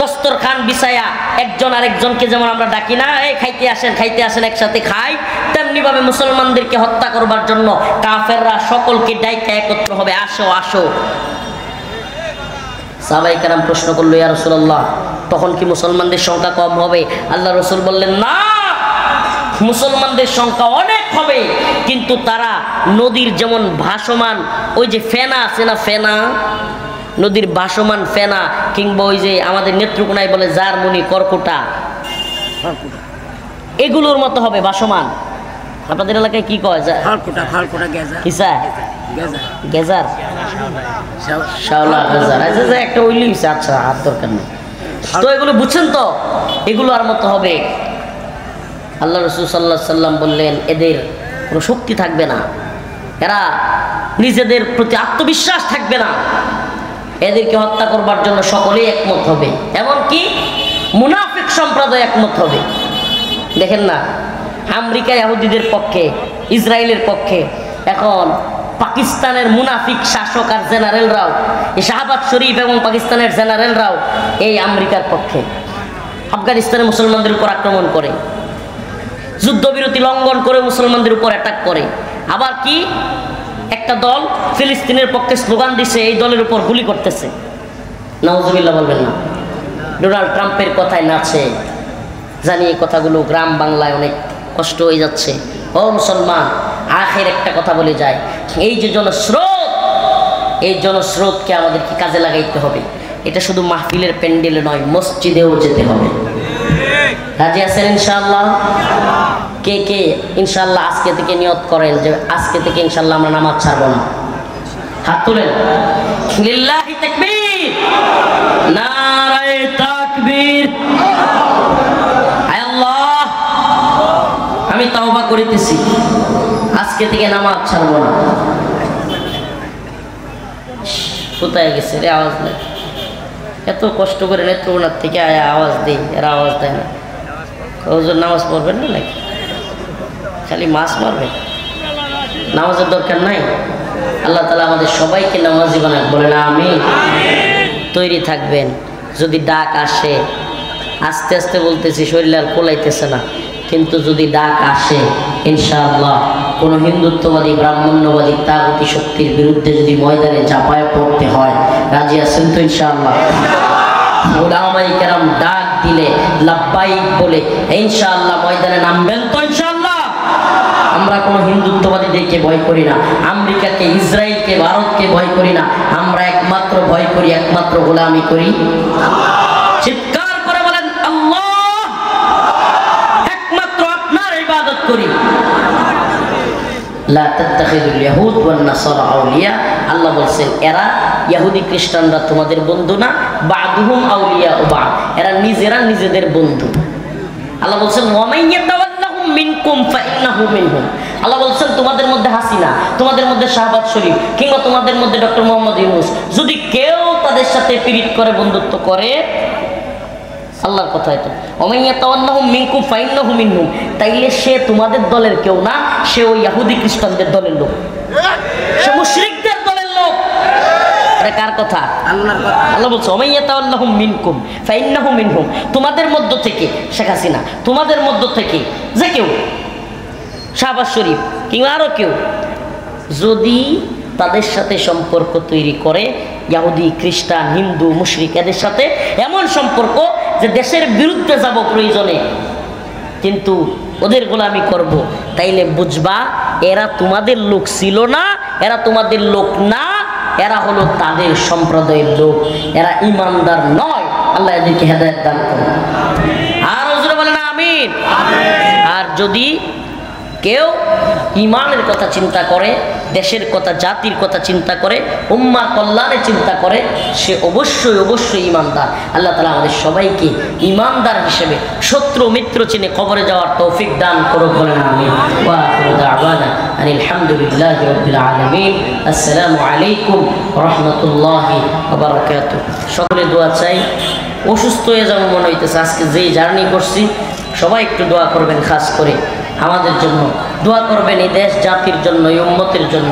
Speaker 1: দস্তরখান বিছায়া একজন আরেকজনকে যেমন আমরা ডাকি না, এই খাইতে আসেন একসাথে খাই, তেমনি ভাবে মুসলমানদেরকে হত্যা করবার জন্য কাফেররা সকলকে ডাইকা একত্র হবে, আসো আসো। সাহাবায়ে কেরাম প্রশ্ন করলো, ইয়া রাসূলুল্লাহ, তখন কি মুসলমানদের সংখ্যা কম হবে? আল্লাহ রসুল বললেন না, মুসলমানদের সংখ্যা অনেক হবে, কিন্তু তারা নদীর যেমন ভাসমান ওই যে ফেনা আছে না, ফেনা, নদীর ভাসমান ফেনা, কিংবা ওই যে আমাদের নেত্রকোনায় বলে জারমনি, কর্কটা, এগুলোর মতো হবে ভাসমান। আপনাদের এলাকায় কি কয়? গেজার, শাওলা, গেজার, একটা ওইলি। আচ্ছা, আর দরকার নেই তো, এগুলো বুঝছেন তো? এগুলো আর মতো হবে। আল্লাহ রসুল সাল্লাল্লাহু আলাইহি সাল্লাম বললেন এদের কোনো শক্তি থাকবে না, এরা নিজেদের প্রতি আত্মবিশ্বাস থাকবে না, এদেরকে হত্যা করবার জন্য সকলেই একমত হবে, এমনকি মুনাফিক সম্প্রদায় একমত হবে। দেখেন না, আমেরিকা ইহুদিদের পক্ষে, ইসরায়েলের পক্ষে, এখন পাকিস্তানের মুনাফিক শাসক আর জেনারেলরাও, এই শাহবাজ শরীফ এবং পাকিস্তানের জেনারেলরাও এই আমেরিকার পক্ষে। আফগানিস্তানে মুসলমানদের উপর আক্রমণ করে, যুদ্ধবিরতি লঙ্ঘন করে মুসলমানদের উপর অ্যাটাক করে। আবার কি একটা দল ফিলিস্তিনের পক্ষে স্লোগান দিছে, এই দলের উপর গুলি করতেছে। নাউজুবিল্লাহ বলবেন না? ডোনাল্ড ট্রাম্পের কথায় নাচে। জানি এই কথাগুলো গ্রাম বাংলায় অনেক কষ্ট হয়ে যাচ্ছে। ও মুসলমান, আখের একটা কথা বলে যায়, এই যে জনস্রোত, এই জনস্রোতকে আমাদেরকে কাজে লাগাইতে হবে। এটা শুধু মাহফিলের প্যান্ডেলে নয়, মসজিদেও যেতে হবে। রাজি আছেন ইনশাআল্লাহ? কে কে ইনশাআল্লাহ আজকে থেকে নিয়ত করেন যে আজকে থেকে ইনশাআল্লাহ আমরা নামাজ ছাড়বো না? হাত তুলেন। লিল্লাহি তাকবীর, নারায়ে তাকবীর। আল্লাহ, আমি তওবা করিতেছি, আজকে থেকে নামাজ ছাড়বো না। কোথায় গেছে রে, আওয়াজ নেই। এত কষ্ট করে নেত্রকোনার থেকে আয়া আওয়াজ দিই, এরা আওয়াজ দেয় না। হুজুর নামাজ পড়বেন না নাকি? খালি মাছ মারবে, নামাজের দরকার নাই। আল্লাহ তাআলা আমাদের সবাইকে নামাজি বানাক, বলে না আমিন। তৈরি থাকবেন, যদি ডাক আসে, আস্তে আস্তে বলতেছি, শরীর আর কোলাইতেছে না, কিন্তু যদি ডাক আসে ইনশাআল্লাহ কোনো হিন্দুত্ববাদী ব্রাহ্মণ্যবাদী তাগুতি শক্তির বিরুদ্ধে যদি ময়দানে ঝাঁপায় পড়তে হয়, রাজি আছেন তো ইনশাআল্লাহ? উলামায়ে কেরাম ডাক দিলে লাব্বাইক বলে ইনশাআল্লাহ ময়দানে নামবেন তো ইনশাআল্লাহ? আমরা কোনো হিন্দুত্ববাদীদেরকে ভয় করি না, আমেরিকাকে, ইসরায়েলকে, ভারতকে ভয় করি না। আমরা একমাত্র ভয় করি, একমাত্র গোলামি করি। চিৎকার করে বলেন আল্লাহ, একমাত্র আপনার ইবাদত করি। লা তাত্তাখিযুল ইয়াহুদ ওয়ান নাসারা আউলিয়া, আল্লাহ বলছেন এরা ইহুদি খ্রিস্টানরা তোমাদের বন্ধু না, বাদুহুম আউলিয়া ও বাদ, এরা নিজেরা নিজেদের বন্ধু। আল্লাহ বলছেন ওয়ামাইয়াতাওয়াল্লাহুম মিনকুম ফাইন্নাহু মিনহুম। আল্লাহ বলছেন তোমাদের মধ্যে হাসিনা, তোমাদের মধ্যে শাহবাজ শরীফ, কিংবা তোমাদের মধ্যে ডক্টর মোহাম্মদ ইউনূস যদি কেউ তাদের সাথে পীড়িত করে, বন্ধুত্ব করে, আল্লাহর কথা এটা, ওয়ামাইয়াতাওয়াল্লাহুম মিনকুম ফাইন্নাহু মিনহুম, তাইলে সে তোমাদের দলের কেউ না, সে ওই ইহুদি খ্রিস্টানদের দলের লোক, সে মুশরিকদের দলের লোক। এটা কার কথা? আল্লাহর কথা। আল্লাহ বলছে ওয়ামাইয়াতাওয়াল্লাহুম মিনকুম ফাইন্নাহু মিনহুম, তোমাদের মধ্য থেকে শেখ হাসিনা, তোমাদের মধ্য থেকে যে কেউ, শাহবাজ শরীফ কিংবা আরও কেউ যদি তাদের সাথে সম্পর্ক তৈরি করে, ইহুদি খ্রিস্টান হিন্দু মুশরিক এদের সাথে এমন সম্পর্ক যে দেশের বিরুদ্ধে যাব প্রয়োজনে, কিন্তু ওদের গোলামি করব, তাইলে বুঝবা এরা তোমাদের লোক ছিল না, এরা তোমাদের লোক না, এরা হলো তাদের সম্প্রদায়ের লোক, এরা ইমানদার নয়। আল্লাহ এদেরকে হেদায়েত দান করুন। আর হুজুর বলেন আমিন। আর যদি কেউ ইমানের কথা চিন্তা করে, দেশের কথা, জাতির কথা চিন্তা করে, উম্মার কল্যাণে চিন্তা করে, সে অবশ্যই অবশ্যই ইমানদার। আল্লাহ তাআলা আমাদের সবাইকে ইমানদার হিসেবে শত্রু মিত্র চিনে কবরে যাওয়ার তৌফিক দান করুক, বলেন আমিন। ওয়া আখিরু দাওয়ানা আনিল হামদুলিল্লাহি রাব্বিল আলামিন। আসসালামু আলাইকুম ওয়া রাহমাতুল্লাহি ওয়া বারাকাতুহু। সকলে দোয়া চাই। অসুস্থ হয়ে যাবো মনে হইতেছে, আজকে যেই জার্নি করছি, সবাই একটু দোয়া করবেন, খাস করে আমাদের জন্য দোয়া করবেন, এই দেশ জাতির জন্য, এই উম্মতের জন্য।